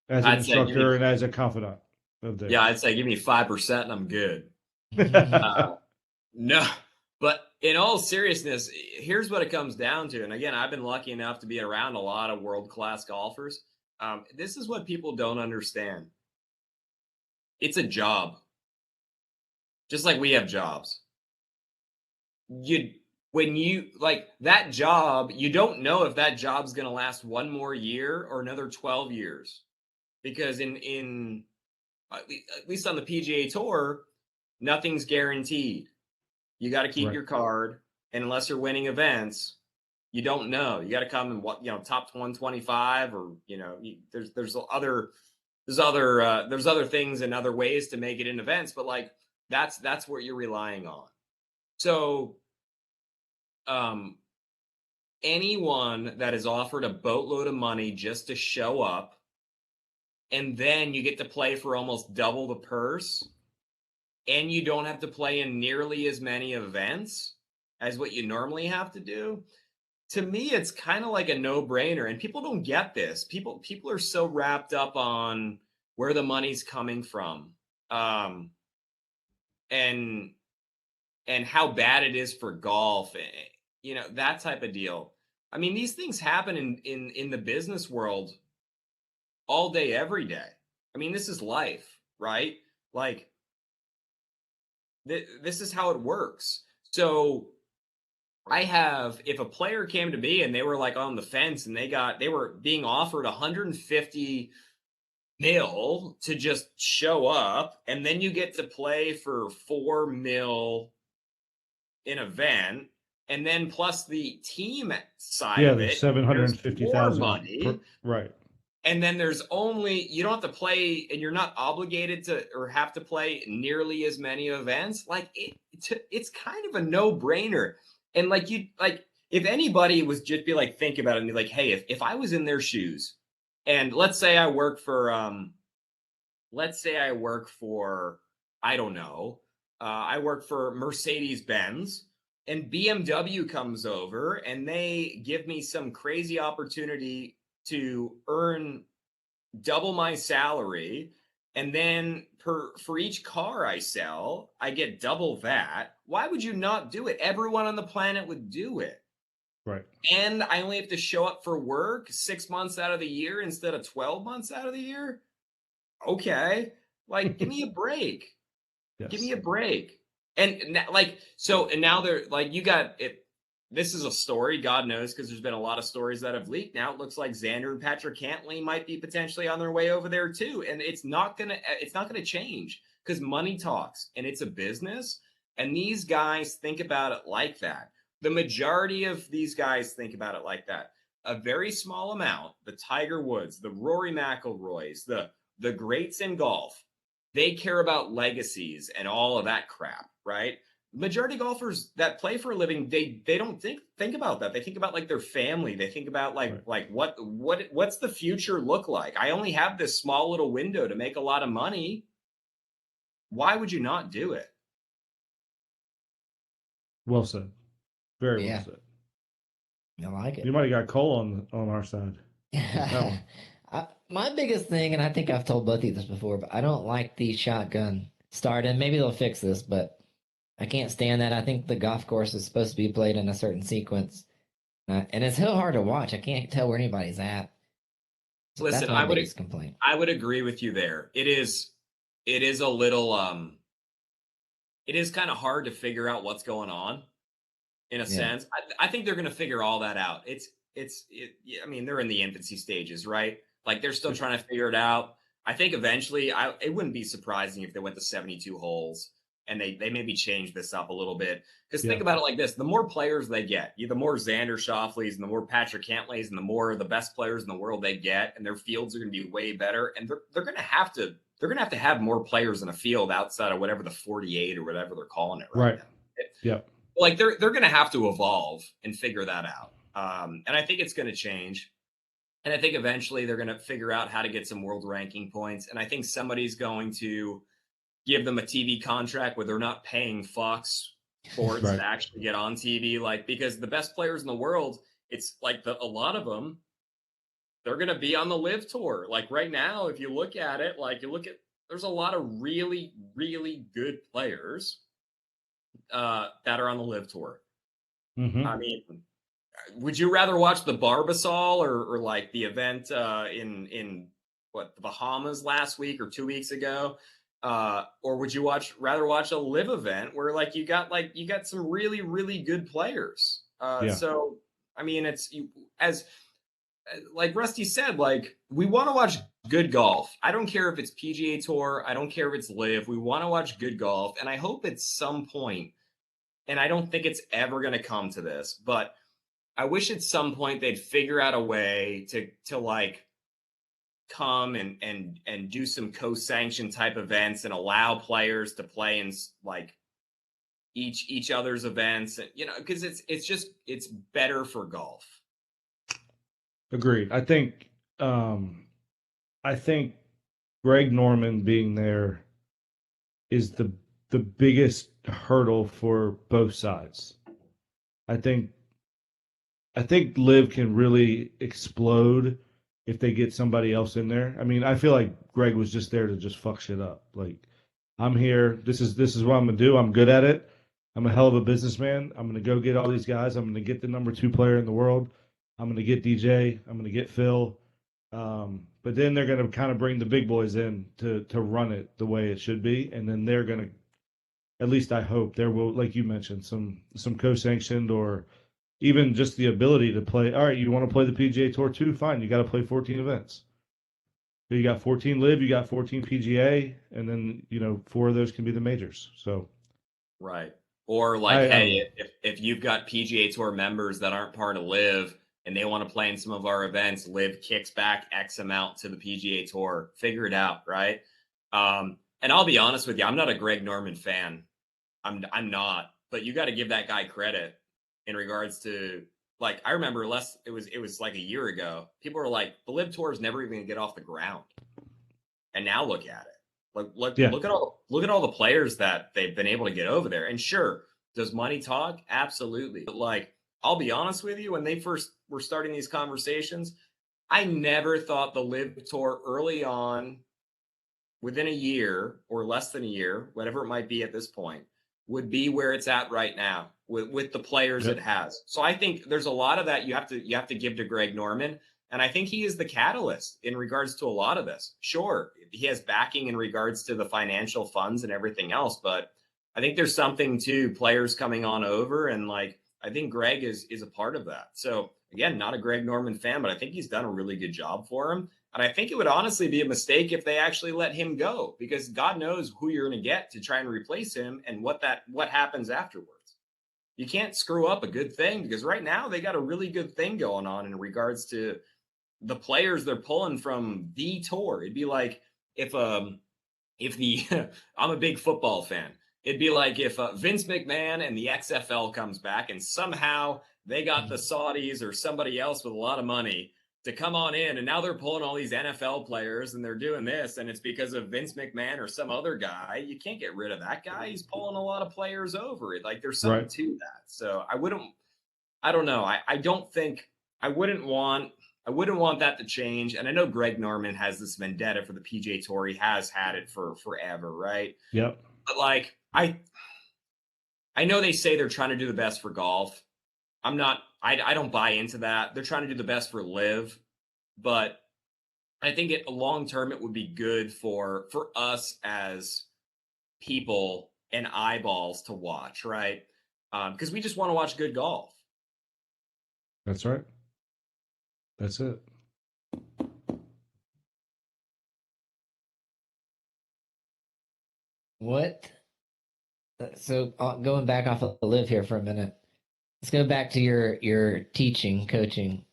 as an I'd say give instructor me, and as a confidant of theirs? yeah, I'd say give me 5% and I'm good. Yeah. No, but in all seriousness, here's what it comes down to. And again, I've been lucky enough to be around a lot of world-class golfers. This is what people don't understand. It's a job, just like we have jobs. When you like that job, you don't know if that job's going to last one more year or another 12 years, because in at least on the PGA Tour, nothing's guaranteed. You got to keep Right. your card, and unless you're winning events, you don't know. You got to come in top 125, or there's other things and other ways to make it in events, but like that's what you're relying on. So anyone that is offered a boatload of money just to show up, and then you get to play for almost double the purse, and you don't have to play in nearly as many events as what you normally have to do. To me, it's kind of like a no-brainer, and people don't get this. People are so wrapped up on where the money's coming from, and how bad it is for golf, that type of deal. I mean, these things happen in the business world all day, every day. I mean, this is life, right? Like, this is how it works. So if a player came to me and they were like on the fence and they were being offered 150 mil to just show up, and then you get to play for 4 mil in event, and then plus the team side of the it, 750,000 money, right? And then you don't have to play, and you're not obligated to or have to play nearly as many events. Like it's kind of a no-brainer. And if anybody was just be like, think about it and be like, hey, if I was in their shoes, and let's say I work for I don't know, I work for Mercedes-Benz, and BMW comes over and they give me some crazy opportunity to earn double my salary, and then for each car I sell, I get double that. Why would you not do it? Everyone on the planet would do it. Right. And I only have to show up for work 6 months out of the year instead of 12 months out of the year. Okay. Like, give me a break. Yes. Give me a break. And now they're like, you got it. This is a story, God knows, because there's been a lot of stories that have leaked. Now it looks like Xander and Patrick Cantlay might be potentially on their way over there too. And it's not gonna change, because money talks, and it's a business. And these guys think about it like that. The majority of these guys think about it like that. A very small amount, the Tiger Woods, the Rory McIlroys, the greats in golf, they care about legacies and all of that crap, right? Majority of golfers that play for a living, they don't think about that. They think about like their family. They think about like what's the future look like? I only have this small little window to make a lot of money. Why would you not do it? Well said. Very well said. I like it. You might have got Cole on our side. My biggest thing, and I think I've told both of you this before, but I don't like the shotgun start, and maybe they'll fix this, but I can't stand that. I think the golf course is supposed to be played in a certain sequence, and it's hell hard to watch. I can't tell where anybody's at. So Listen, that's my biggest complaint. I would agree with you there. It is a little it is kind of hard to figure out what's going on in a sense. I think they're going to figure all that out. I mean, they're in the infancy stages, right? Like, they're still trying to figure it out. I think eventually, it wouldn't be surprising if they went to 72 holes and they maybe change this up a little bit. Because think about it like this: the more players they get, the more Xander Schauffele's and the more Patrick Cantlay's and the more the best players in the world they get, and their fields are going to be way better. And they're going to have to have more players in a field outside of whatever the 48 or whatever they're calling it right now. Yeah. Like, they're going to have to evolve and figure that out. And I think it's going to change. And I think eventually they're going to figure out how to get some world ranking points. And I think somebody's going to give them a TV contract where they're not paying Fox sports Right. to actually get on TV, like, because the best players in the world, it's like a lot of them, they're going to be on the live tour. Like right now, if you look at it, there's a lot of really, really good players that are on the live tour. Mm-hmm. I mean, would you rather watch the Barbasol or like the event in what, the Bahamas last week or 2 weeks ago? Or would you rather watch a live event where you got some really, really good players? Yeah. So I mean, as like Rusty said, like, we want to watch good golf. I don't care if it's PGA Tour, I don't care if it's live. We want to watch good golf, and I hope at some point, and I don't think it's ever going to come to this, but I wish at some point they'd figure out a way to like come and do some co-sanction type events and allow players to play in like each other's events, you know, because it's better for golf. Agreed. I think Greg Norman being there is the biggest hurdle for both sides. I think Liv can really explode if they get somebody else in there. I mean, I feel like Greg was just there to just fuck shit up. Like, I'm here. This is what I'm gonna do. I'm good at it. I'm a hell of a businessman. I'm gonna go get all these guys. I'm gonna get the number 2 player in the world. I'm gonna get DJ. I'm gonna get Phil. But then they're gonna kind of bring the big boys in to run it the way it should be, and then they're gonna, at least I hope, there will, like you mentioned, some co-sanctioned or even just the ability to play. All right, you want to play the PGA Tour too? Fine, you got to play 14 events. So you got 14 live, you got 14 PGA, and then 4 of those can be the majors. So right. Or like, I hey, don't know. if you've got PGA Tour members that aren't part of live and they want to play in some of our events, live kicks back X amount to the PGA Tour. Figure it out, right? And I'll be honest with you, I'm not a Greg Norman fan. I'm not, but you got to give that guy credit in regards to, like, I remember it was like a year ago. People were like, the live tour is never even gonna get off the ground. And now look at it. Yeah, Look at all the players that they've been able to get over there. And sure, does money talk? Absolutely. But like, I'll be honest with you, when they first were starting these conversations, I never thought the live tour early on, within a year or less than a year, whatever it might be at this point, would be where it's at right now with the players yep. it has. So I think there's a lot of that you have to give to Greg Norman. And I think he is the catalyst in regards to a lot of this. Sure, he has backing in regards to the financial funds and everything else, but I think there's something to players coming on over, and like, I think Greg is a part of that. So again, not a Greg Norman fan, but I think he's done a really good job for him. And I think it would honestly be a mistake if they actually let him go, because God knows who you're going to get to try and replace him and what happens afterwards. You can't screw up a good thing, because right now they got a really good thing going on in regards to the players they're pulling from the tour. It'd be like if the I'm a big football fan. It'd be like if Vince McMahon and the XFL comes back and somehow they got the Saudis or somebody else with a lot of money to come on in, and now they're pulling all these NFL players and they're doing this, and it's because of Vince McMahon or some other guy. You can't get rid of that guy. He's pulling a lot of players over it. Like, there's something Right. to that. So I don't know. I don't think I wouldn't want that to change. And I know Greg Norman has this vendetta for the PGA Tour. He has had it for forever, right? Yep. But like, I know they say they're trying to do the best for golf. I don't buy into that. They're trying to do the best for live, but I think long term it would be good for us as people and eyeballs to watch, right? Because we just want to watch good golf. That's right. That's it. What? So going back off of the live here for a minute, let's go back to your teaching, coaching.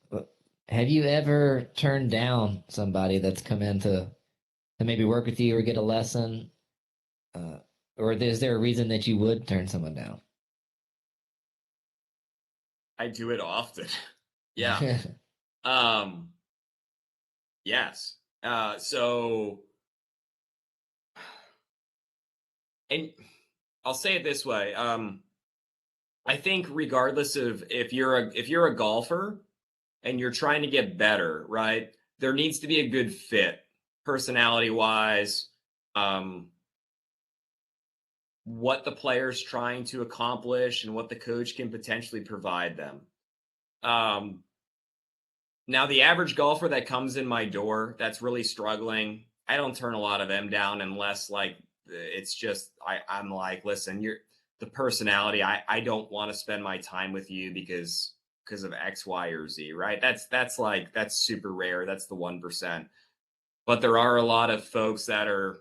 Have you ever turned down somebody that's come in to maybe work with you or get a lesson? Or is there a reason that you would turn someone down? I do it often. Yeah. Yes. So, and I'll say it this way. I think regardless of if you're a golfer and you're trying to get better, right? There needs to be a good fit, personality wise, what the player's trying to accomplish and what the coach can potentially provide them. Now, the average golfer that comes in my door that's really struggling, I don't turn a lot of them down unless like it's just I'm like, listen, you're the personality. I don't want to spend my time with you because of X, Y, or Z, right? That's super rare. That's the 1%. But there are a lot of folks that are,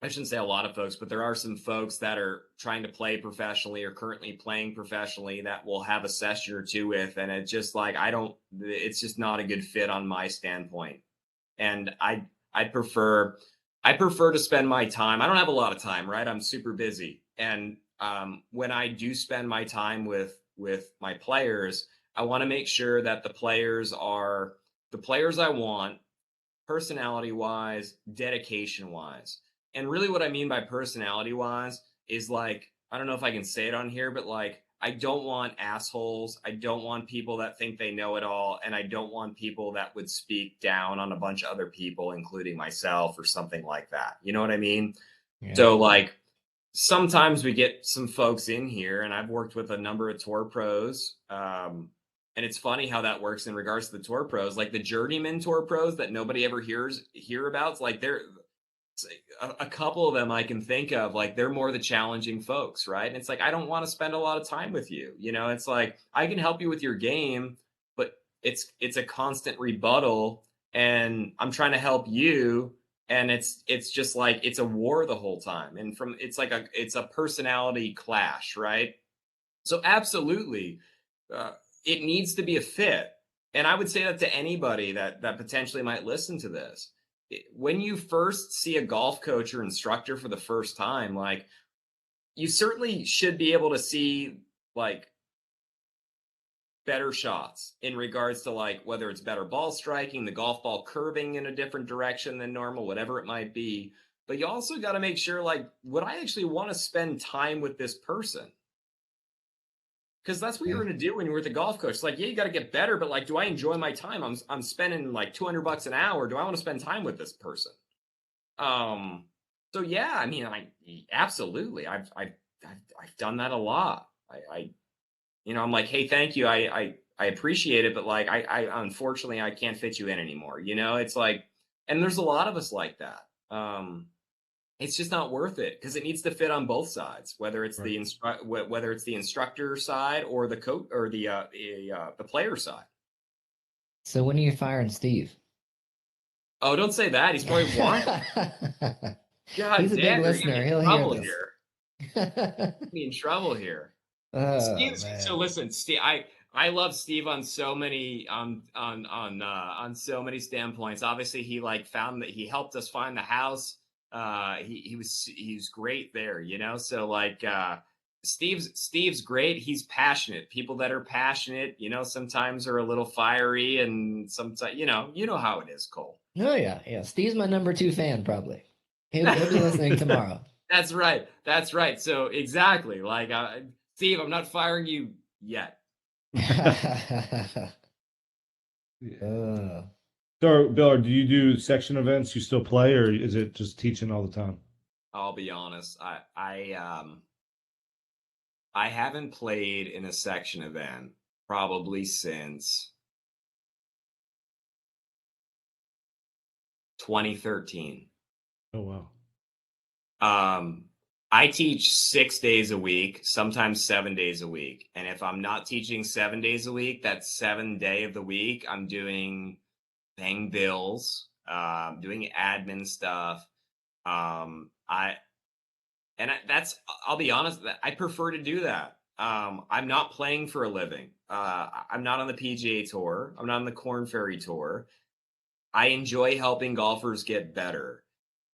I shouldn't say a lot of folks, but there are some folks that are trying to play professionally or currently playing professionally that will have a session or two with. And it's just like, it's just not a good fit on my standpoint. And I prefer to spend my time. I don't have a lot of time, right? I'm super busy. And when I do spend my time with my players, I want to make sure that the players are the players I want, personality wise, dedication wise. And really what I mean by personality wise is like, I don't know if I can say it on here, but like, I don't want assholes. I don't want people that think they know it all. And I don't want people that would speak down on a bunch of other people, including myself or something like that. You know what I mean? Yeah. So like, sometimes we get some folks in here, and I've worked with a number of tour pros. And it's funny how that works in regards to the tour pros, like the journeyman tour pros that nobody ever hear about. It's like a couple of them I can think of, like they're more the challenging folks, right? And it's like, I don't want to spend a lot of time with you. You know, it's like, I can help you with your game, but it's a constant rebuttal, and I'm trying to help you. And it's just like, it's a war the whole time. And it's a personality clash, right? So absolutely, it needs to be a fit. And I would say that to anybody that potentially might listen to this. When you first see a golf coach or instructor for the first time, like you certainly should be able to see like better shots in regards to like whether it's better ball striking, the golf ball curving in a different direction than normal, whatever it might be. But you also got to make sure, like, would I actually want to spend time with this person? Because that's what you're going to do when you're with a golf coach. It's like, yeah, you got to get better, but like, do I enjoy my time? I'm spending like $200 an hour. Do I want to spend time with this person? So yeah, I mean, absolutely. I've done that a lot. I'm like, hey, thank you. I appreciate it, but like, I unfortunately I can't fit you in anymore. You know, it's like, and there's a lot of us like that. It's just not worth it because it needs to fit on both sides, whether it's whether it's the instructor side or the coach or the player side. So when are you firing Steve? Oh, don't say that. He's probably watching. God, he's a big listener. He'll hear this. Be in trouble here. Oh, Steve, man. so listen, Steve. I love Steve on so many so many standpoints. Obviously, he he helped us find the house. He was great there, you know. So like Steve's great. He's passionate. People that are passionate, you know, sometimes are a little fiery, and sometimes you know how it is, Cole. Oh yeah. Steve's my number 2 fan, probably. He'll be listening tomorrow. That's right. So exactly, like Steve, I'm not firing you yet. So, Bill, do you do section events? You still play, or is it just teaching all the time? I'll be honest. I haven't played in a section event probably since 2013. Oh wow. I teach 6 days a week, sometimes 7 days a week. And if I'm not teaching 7 days a week, that's 7 day of the week, I'm doing paying bills, doing admin stuff. I'll be honest, I prefer to do that. I'm not playing for a living. I'm not on the PGA Tour. I'm not on the Korn Ferry Tour. I enjoy helping golfers get better.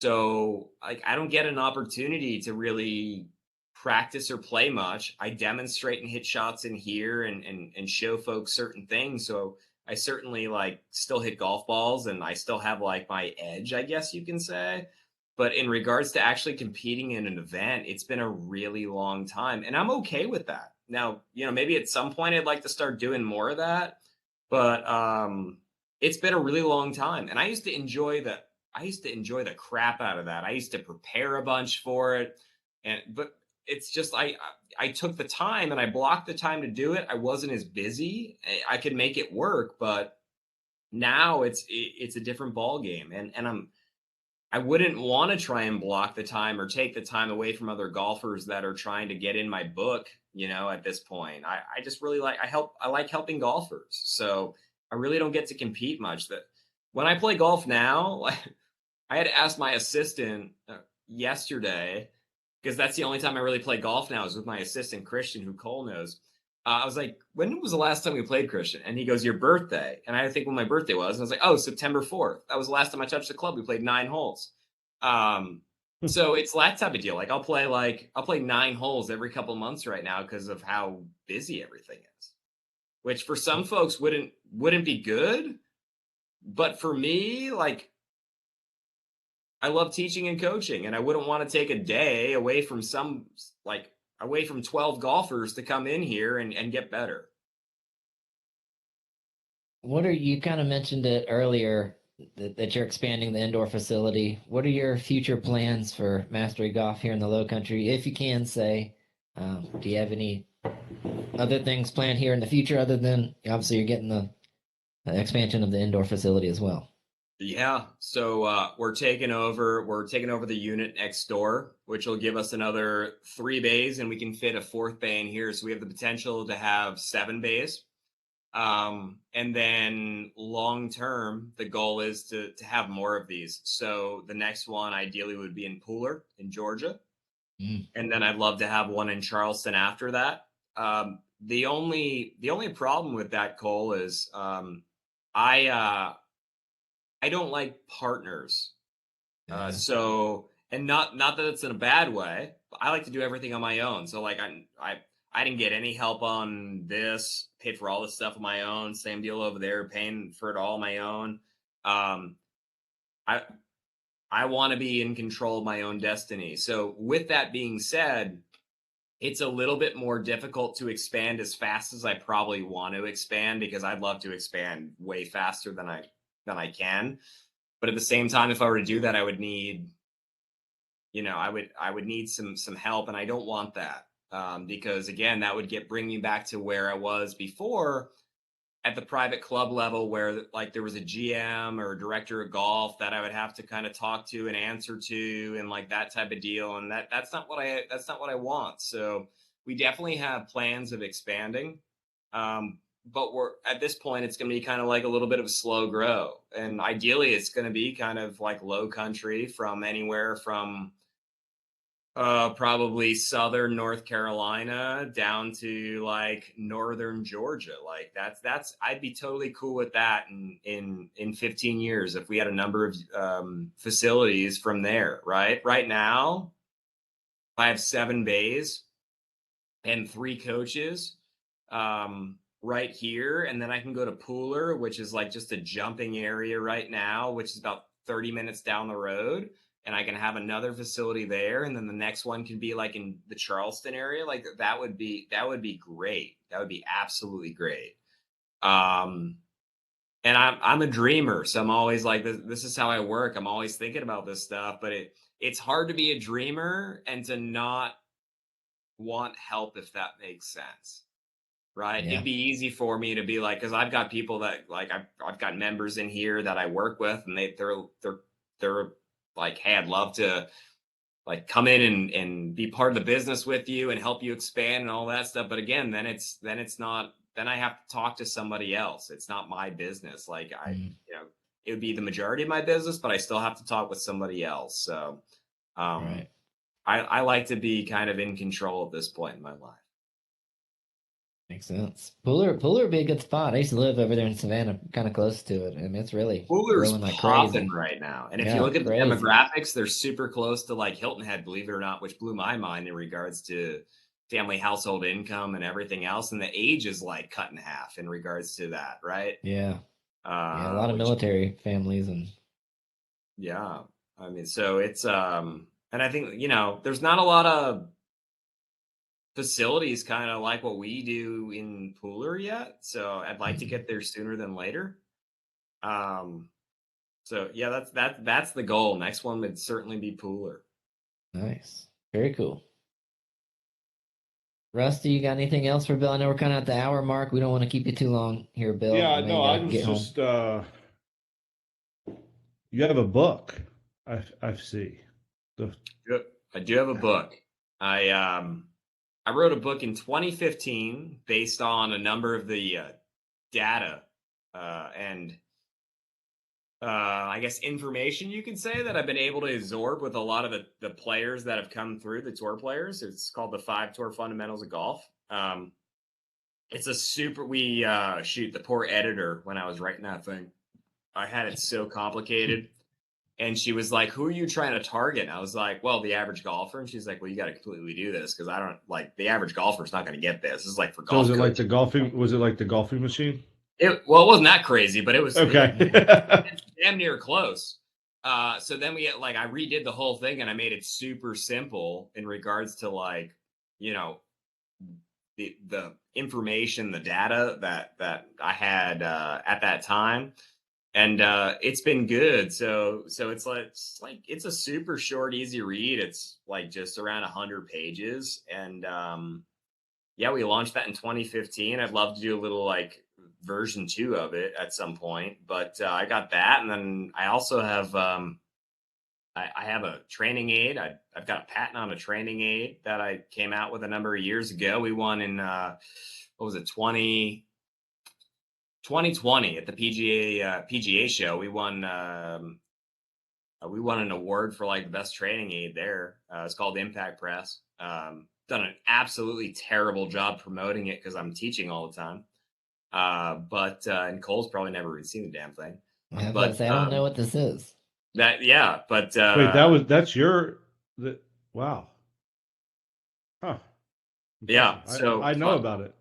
So like, I don't get an opportunity to really practice or play much. I demonstrate and hit shots in here and show folks certain things. So I certainly like still hit golf balls, and I still have like my edge, I guess you can say. But in regards to actually competing in an event, it's been a really long time, and I'm okay with that. Now, maybe at some point I'd like to start doing more of that, but it's been a really long time. And I used to enjoy the crap out of that. I used to prepare a bunch for it. But it's just I took the time and I blocked the time to do it. I wasn't as busy. I could make it work, but now it's a different ball game. And I wouldn't want to try and block the time or take the time away from other golfers that are trying to get in my book, at this point. I just really I like helping golfers. So I really don't get to compete much. That when I play golf now, I had to ask my assistant yesterday, because that's the only time I really play golf now is with my assistant, Christian, who Cole knows. I was like, when was the last time we played, Christian? And he goes, your birthday. And I had to think when my birthday was. And I was like, oh, September 4th. That was the last time I touched the club. We played 9 holes. So it's that type of deal. Like I'll play 9 holes every couple of months right now because of how busy everything is, which for some folks wouldn't be good. But for me, like, I love teaching and coaching, and I wouldn't want to take a day away from 12 golfers to come in here and get better. You kind of mentioned it earlier that you're expanding the indoor facility. What are your future plans for Mastery Golf here in the Lowcountry? If you can say, do you have any other things planned here in the future other than obviously you're getting the expansion of the indoor facility as well? Yeah. So we're taking over the unit next door, which will give us another 3 bays, and we can fit a 4th bay in here. So we have the potential to have 7 bays. And then long term, the goal is to have more of these. So the next one ideally would be in Pooler in Georgia. And then I'd love to have one in Charleston after that. The only problem with that, Cole, is I don't like partners. And not that it's in a bad way, but I like to do everything on my own. So like I didn't get any help on this, paid for all this stuff on my own. Same deal over there, paying for it all on my own. I want to be in control of my own destiny. So with that being said, it's a little bit more difficult to expand as fast as I probably want to expand, because I'd love to expand way faster than I can. But at the same time, if I were to do that, I would need, I would need some help, and I don't want that. Because again, that would bring me back to where I was before at the private club level, where like there was a GM or a director of golf that I would have to kind of talk to and answer to, and like that type of deal. And that's not what I want. So we definitely have plans of expanding. But we're at this point, it's going to be kind of like a little bit of a slow grow. And ideally it's going to be kind of like low country, from anywhere from probably southern North Carolina down to like northern Georgia. Like that's I'd be totally cool with that in 15 years if we had a number of facilities from there. Right now I have 7 bays and 3 coaches right here, and then I can go to Pooler, which is like just a jumping area right now, which is about 30 minutes down the road. And I can have another facility there, and then the next one can be like in the Charleston area. Like that would be great. That would be absolutely great. And I'm a dreamer, so I'm always like, this is how I work. I'm always thinking about this stuff, but it's hard to be a dreamer and to not want help, if that makes sense. Right. Yeah. It'd be easy for me to be like, because I've got people that like I've got members in here that I work with, and they're like, hey, I'd love to like come in and be part of the business with you and help you expand and all that stuff. But again, then I have to talk to somebody else. It's not my business. Like it would be the majority of my business, but I still have to talk with somebody else. So right. I like to be kind of in control at this point in my life. Makes sense. Pooler would be a good spot. I used to live over there in Savannah, kind of close to it. I mean, it's really Pooler's like popping crazy right now. And if you look at the demographics, they're super close to like Hilton Head, believe it or not, which blew my mind in regards to family household income and everything else. And the age is like cut in half in regards to that, right? Yeah. A lot of military families and yeah. I mean, so it's and I think, there's not a lot of facilities kind of like what we do in Pooler yet. So I'd like to get there sooner than later. So yeah, that's the goal. Next one would certainly be Pooler. Nice. Very cool. Rusty, you got anything else for Bill? I know we're kind of at the hour mark. We don't want to keep you too long here, Bill. Yeah, I know no, you I gotta was get home. just you have a book. I see. I do have a book. I wrote a book in 2015 based on a number of the data and I guess information you could say that I've been able to absorb with a lot of the players that have come through, the tour players. It's called the 5 Tour Fundamentals of Golf. It's a super, the poor editor, when I was writing that thing, I had it so complicated. And she was like, who are you trying to target? And I was like, well, the average golfer. And she's like, well, you got to completely do this because I don't like the average golfer is not going to get this. This is like for golf. So was it like the golfing? Was it like the golfing machine? It wasn't that crazy, but it was okay. It's damn near close. So then I redid the whole thing and I made it super simple in regards to like, you know, the information, the data that I had at that time. And it's been good. So it's a super short, easy read. It's like just around 100 pages. And yeah, we launched that in 2015. I'd love to do a little like version 2 of it at some point. But I got that, and then I also have I have a training aid. I've got a patent on a training aid that I came out with a number of years ago. We won in what was it 2020 at the PGA show. We won an award for like the best training aid there. It's called Impact Press. Done an absolutely terrible job promoting it because I'm teaching all the time. But and Cole's probably never even seen the damn thing. I don't know what this is. Wait, that's your wow. Huh. Yeah, so I know about it.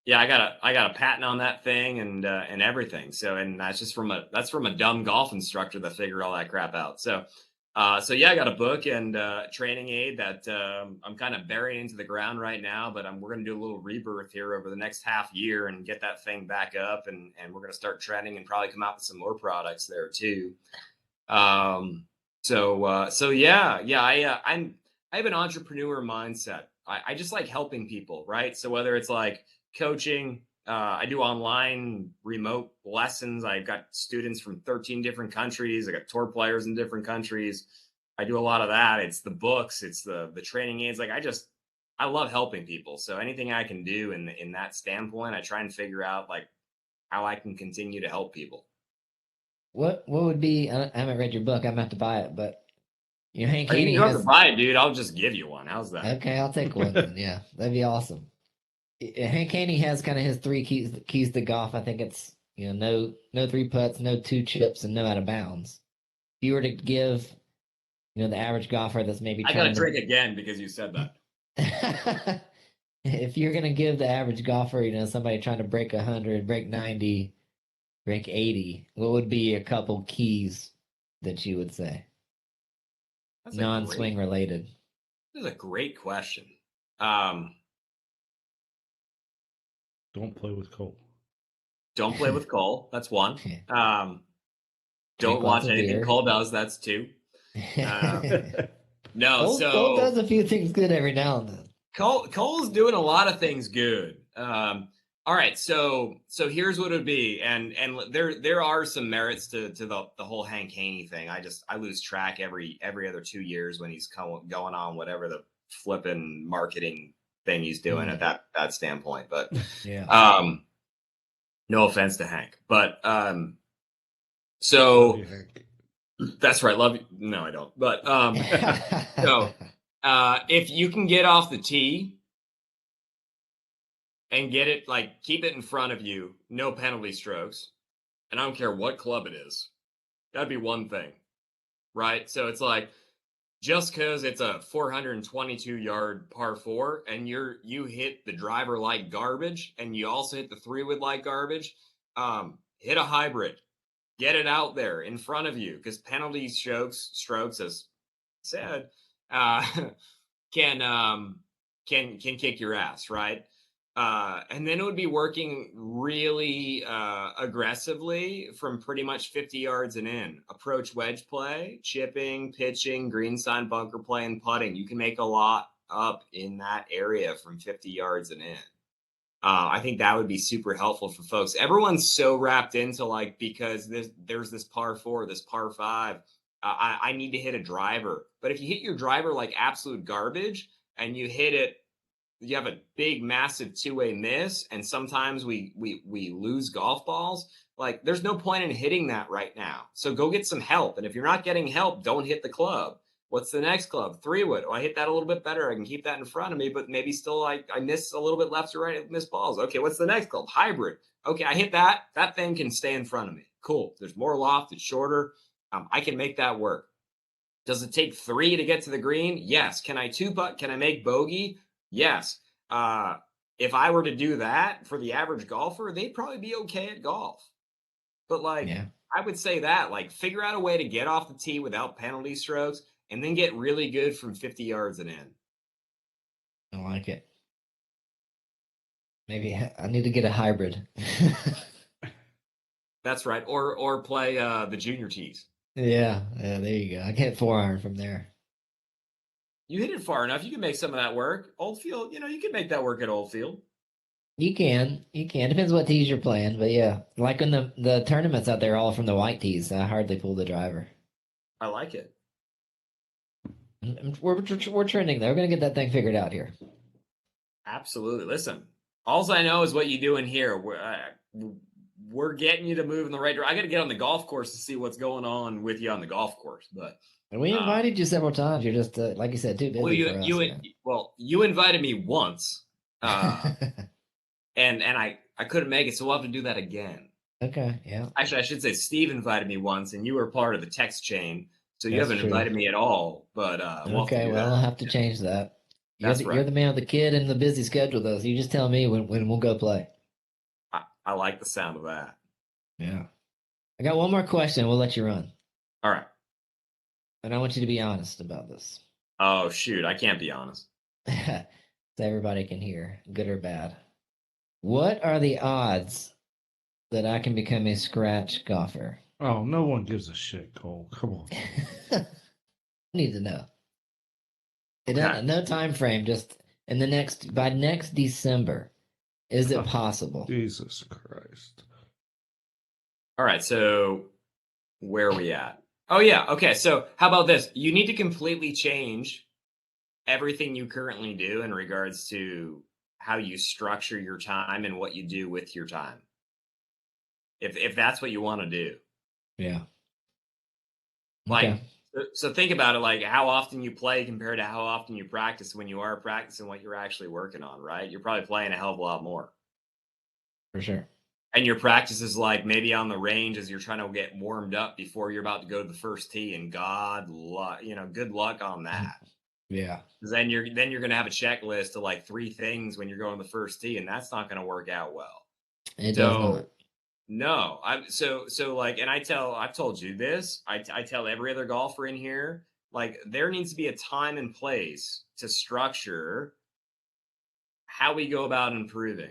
Yeah, I got a patent on that thing and everything. So, and that's from a dumb golf instructor that figured all that crap out. So yeah, I got a book and training aid that I'm kind of burying into the ground right now, but we're going to do a little rebirth here over the next half year and get that thing back up, and we're going to start trending and probably come out with some more products there too. So yeah, I have an entrepreneur mindset. I just like helping people, right? So whether it's like coaching, I do online remote lessons. I've got students from 13 different countries. I got tour players in different countries. I do a lot of that. It's the books, it's the training aids. Like I love helping people. So anything I can do in that standpoint, I try and figure out like how I can continue to help people. What would be? I haven't read your book. I'm gonna have to buy it, but Hank Haney you don't have to buy it, dude. I'll just give you one. How's that? Okay, I'll take one. Then. Yeah, that'd be awesome. Hank Haney has kind of his 3 keys to golf. I think it's no 3 putts, no 2 chips, and no out of bounds. If you were to give the average golfer that's maybe I gotta drink again because you said that. If you're gonna give the average golfer, somebody trying to break 100, break 90, break 80, what would be a couple keys that you would say? Non-swing related. This is a great question. Don't play with Cole. Don't play with Cole. That's one. Don't watch anything Cole does. That's 2. No, Cole does a few things good every now and then. Cole's doing a lot of things good. All right, so here's what it would be, and there are some merits to the whole Hank Haney thing. I lose track every other 2 years when he's going on whatever the flipping marketing thing he's doing at that standpoint. But yeah, no offense to Hank, but so that's right. Love you. No, I don't. But so if you can get off the tee and get it, like, keep it in front of you, no penalty strokes, and I don't care what club it is, that'd be one thing, right? So it's like, just because it's a 422-yard par 4 and you hit the driver like garbage and you also hit the 3-wood like garbage, hit a hybrid, get it out there in front of you, because penalty strokes, as said, can can kick your ass, right? And then it would be working really aggressively from pretty much 50 yards and in. Approach wedge play, chipping, pitching, green sign, bunker play, and putting. You can make a lot up in that area from 50 yards and in. I think that would be super helpful for folks. Everyone's so wrapped into like, because there's this par 4, this par 5. I need to hit a driver. But if you hit your driver like absolute garbage and you hit it, you have a big, massive two-way miss, and sometimes we lose golf balls. Like, there's no point in hitting that right now. So go get some help. And if you're not getting help, don't hit the club. What's the next club? 3-wood. Oh, I hit that a little bit better. I can keep that in front of me, but maybe still I miss a little bit left or right, miss balls. Okay, what's the next club? Hybrid. Okay, I hit that. That thing can stay in front of me. Cool. There's more loft. It's shorter. I can make that work. Does it take 3 to get to the green? Yes. Can I 2-putt? Can I make bogey? Yes. If I were to do that for the average golfer, they'd probably be okay at golf. But like, Yeah. I would say that, like, figure out a way to get off the tee without penalty strokes and then get really good from 50 yards and in. I like it. Maybe I need to get a hybrid. That's right. Or play the junior tees. Yeah, there you go. I can't 4-iron from there. You hit it far enough, you can make some of that work. Oldfield, you can make that work at Oldfield. You can. Depends what tees you're playing, but yeah, like in the tournaments out there, all from the white tees. I hardly pull the driver. I like it. We're trending there. We're gonna get that thing figured out here. Absolutely. Listen, all I know is what you do in here. We're getting you to move in the right direction. I got to get on the golf course to see what's going on with you on the golf course, but. And we invited you several times. You're just like you said, too busy for us. You invited me once, and I couldn't make it, so we'll have to do that again. Okay, yeah. Actually, I should say Steve invited me once, and you were part of the text chain, so you haven't invited me at all. But I'll have to change that. You're the man with the kid and the busy schedule, though. So you just tell me when we'll go play. I like the sound of that. Yeah. I got one more question. We'll let you run. All right. And I want you to be honest about this. Oh, shoot. I can't be honest. So everybody can hear, good or bad. What are the odds that I can become a scratch golfer? Oh, no one gives a shit, Cole. Come on. I need to know. No time frame, just by next December. Is it possible? Jesus Christ. All right, so where are we at? Oh, yeah. Okay, so how about this? You need to completely change everything you currently do in regards to how you structure your time and what you do with your time. If that's what you want to do. Yeah. Like, so think about it, like how often you play compared to how often you practice when you are practicing what you're actually working on, right? You're probably playing a hell of a lot more. For sure. And your practice is like maybe on the range as you're trying to get warmed up before you're about to go to the first tee, and good luck on that. Yeah. Because then you're going to have a checklist of like 3 things when you're going to the first tee, and that's not going to work out well. It does not. No, I've told you this. I tell every other golfer in here, like, there needs to be a time and place to structure how we go about improving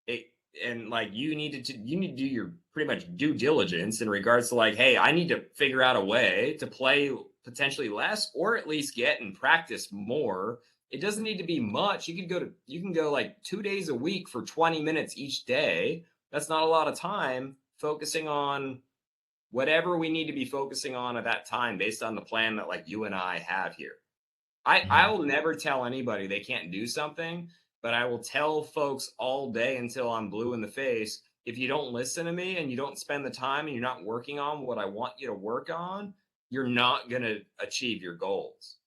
it. And like, you need to do your pretty much due diligence in regards to like, hey, I need to figure out a way to play potentially less, or at least get and practice more. It doesn't need to be much. You can go like 2 days a week for 20 minutes each day. That's not a lot of time, focusing on whatever we need to be focusing on at that time based on the plan that like you and I have here. I will never tell anybody they can't do something, but I will tell folks all day until I'm blue in the face, if you don't listen to me and you don't spend the time and you're not working on what I want you to work on, you're not going to achieve your goals.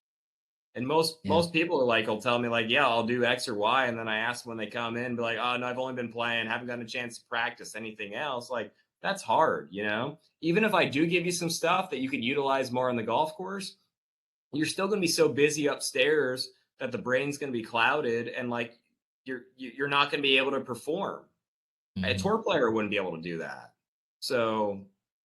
And most people are like, will tell me like, yeah, I'll do X or Y. And then I ask when they come in, be like, oh, no, I've only been playing, haven't gotten a chance to practice anything else. Like, that's hard, Even if I do give you some stuff that you could utilize more on the golf course, you're still going to be so busy upstairs that the brain's going to be clouded, and like you're not going to be able to perform. A tour player wouldn't be able to do that. So,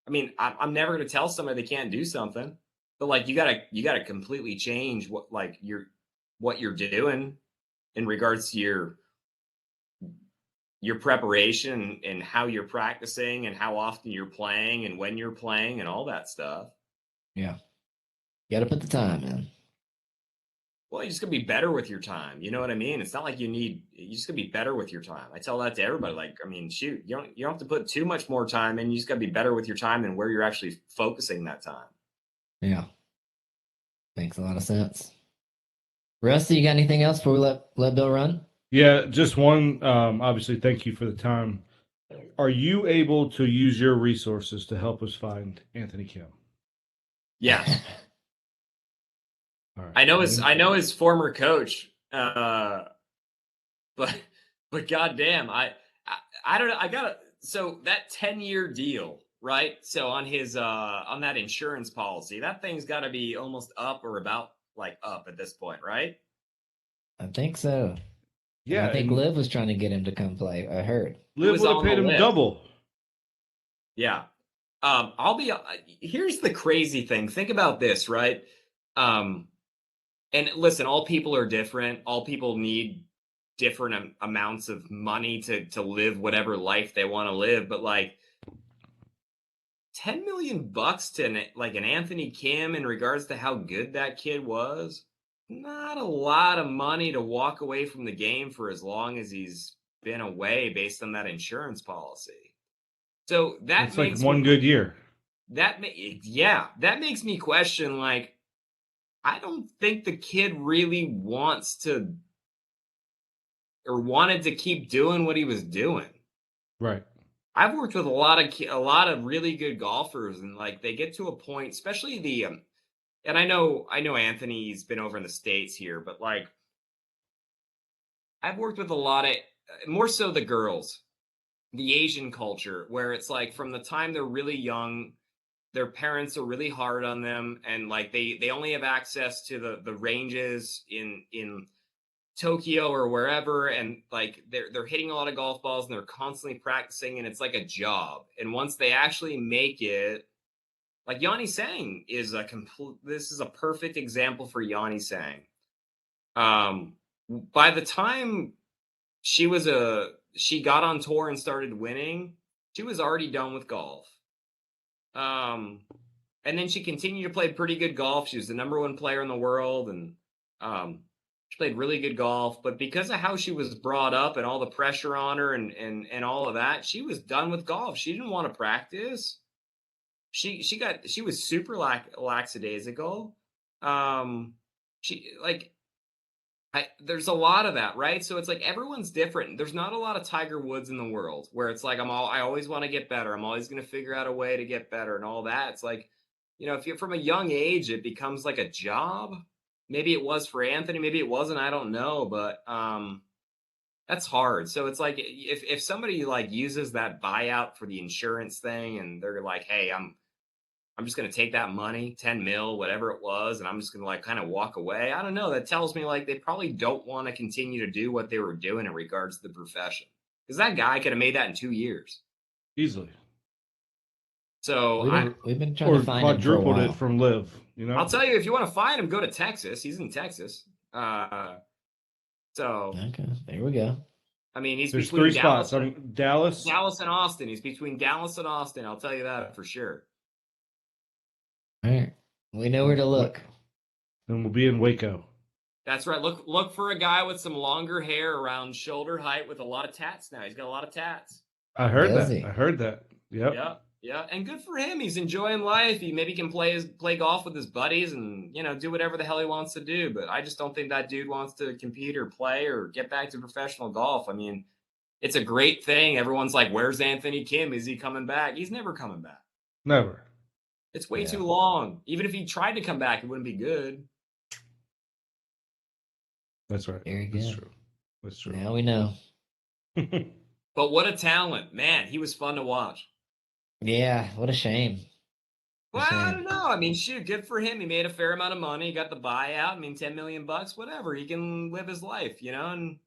I mean, I'm never going to tell somebody they can't do something. But like, you gotta completely change what you're doing in regards to your preparation and how you're practicing and how often you're playing and when you're playing and all that stuff. Yeah. You got to put the time in. Well, you just gotta be better with your time. You know what I mean? It's not like you just gotta be better with your time. I tell that to everybody. Like, I mean, shoot, you don't have to put too much more time in. You just gotta be better with your time and where you're actually focusing that time. Yeah. Makes a lot of sense. Rusty, you got anything else before we let Bill run? Yeah, just one. Obviously, thank you for the time. Are you able to use your resources to help us find Anthony Kim? Yes. All right. I know his former coach, but goddamn, I don't know. I gotta, so that 10-year deal, right? So on his on that insurance policy, that thing's got to be almost up or about like up at this point, right? I think so. Yeah, And I think and Liv was trying to get him to come play. I heard. Liv was would have on the paid him list. double. Yeah. Here's the crazy thing. Think about this, right? And listen, all people are different. All people need different amounts of money to live whatever life they want to live. But like $10 million to like an Anthony Kim in regards to how good that kid was, not a lot of money to walk away from the game for as long as he's been away based on that insurance policy. So that It's like makes one good year. that makes me question, like, I don't think the kid really wants to or wanted to keep doing what he was doing. Right. I've worked with a lot of really good golfers, and like they get to a point, especially and I know Anthony's been over in the States here, but like I've worked with a lot of more so the girls, the Asian culture, where it's like from the time they're really young, their parents are really hard on them, and like they only have access to the ranges in Tokyo or wherever, and like they're hitting a lot of golf balls and they're constantly practicing, and it's like a job. And once they actually make it, like Yanni Sang is this is a perfect example for Yanni Sang. By the time she got on tour and started winning, she was already done with golf. And then she continued to play pretty good golf. She was the number one player in the world, and she played really good golf. But because of how she was brought up and all the pressure on her and all of that, she was done with golf. She didn't want to practice. She was super lackadaisical. There's a lot of that, right? So it's like everyone's different. There's not a lot of Tiger Woods in the world where it's like I always want to get better. I'm always going to figure out a way to get better and all that. It's like, if you're from a young age, it becomes like a job. Maybe it was for Anthony, maybe it wasn't. I don't know, but that's hard. So it's like if somebody like uses that buyout for the insurance thing, and they're like, hey, I'm just going to take that money, 10 mil, whatever it was, and I'm just going to like kind of walk away. I don't know. That tells me like they probably don't want to continue to do what they were doing in regards to the profession. Because that guy could have made that in 2 years. Easily. So we've been trying to find him for a quadrupled while. it from Liv, I'll tell you, if you want to find him, go to Texas. He's in Texas. So okay, there we go. I mean, he's There's between 3 Dallas, spots. Dallas. Dallas and Austin. He's between Dallas and Austin. I'll tell you that for sure. All right, we know where to look. And we'll be in Waco. That's right. Look for a guy with some longer hair around shoulder height with a lot of tats now. He's got a lot of tats. I heard Does that. he? I heard that. Yep. Yeah. And good for him. He's enjoying life. He maybe can play golf with his buddies and, do whatever the hell he wants to do. But I just don't think that dude wants to compete or play or get back to professional golf. I mean, it's a great thing. Everyone's like, where's Anthony Kim? Is he coming back? He's never coming back. Never. It's way too long. Even if he tried to come back, it wouldn't be good. That's right. Very good. That's true. That's true. Now we know. But what a talent. Man, he was fun to watch. Yeah, what a shame. Well, I don't know. I mean, shoot, good for him. He made a fair amount of money. He got the buyout. I mean, $10 million, whatever. He can live his life, and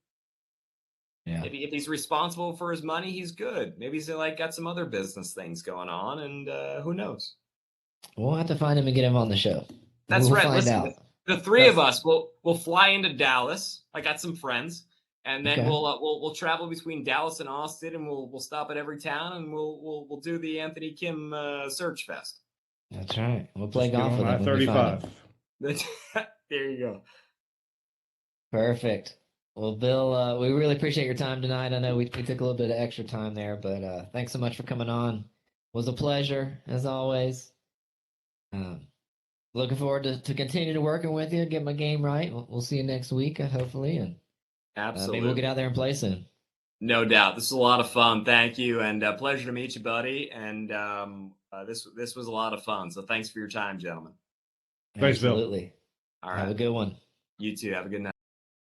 Yeah. if he's responsible for his money, he's good. Maybe he's like got some other business things going on, and who knows? We'll have to find him and get him on the show. That's We'll right. Find Listen, out. The three of us will fly into Dallas. I got some friends, and then Okay. we'll travel between Dallas and Austin, and we'll stop at every town, and we'll do the Anthony Kim Search Fest. That's right. We'll play Just get golf on with him when we find him. I-35. There you go. Perfect. Well, Bill, we really appreciate your time tonight. I know we took a little bit of extra time there, but thanks so much for coming on. It was a pleasure, as always. Looking forward to continue to working with you, get my game right. We'll see you next week, hopefully, and Absolutely. maybe we'll get out there and play soon. No doubt. This is a lot of fun. Thank you, and pleasure to meet you, buddy. And this was a lot of fun. So thanks for your time, gentlemen. Thanks, Bill. Absolutely. All right. Have a good one. You too. Have a good night.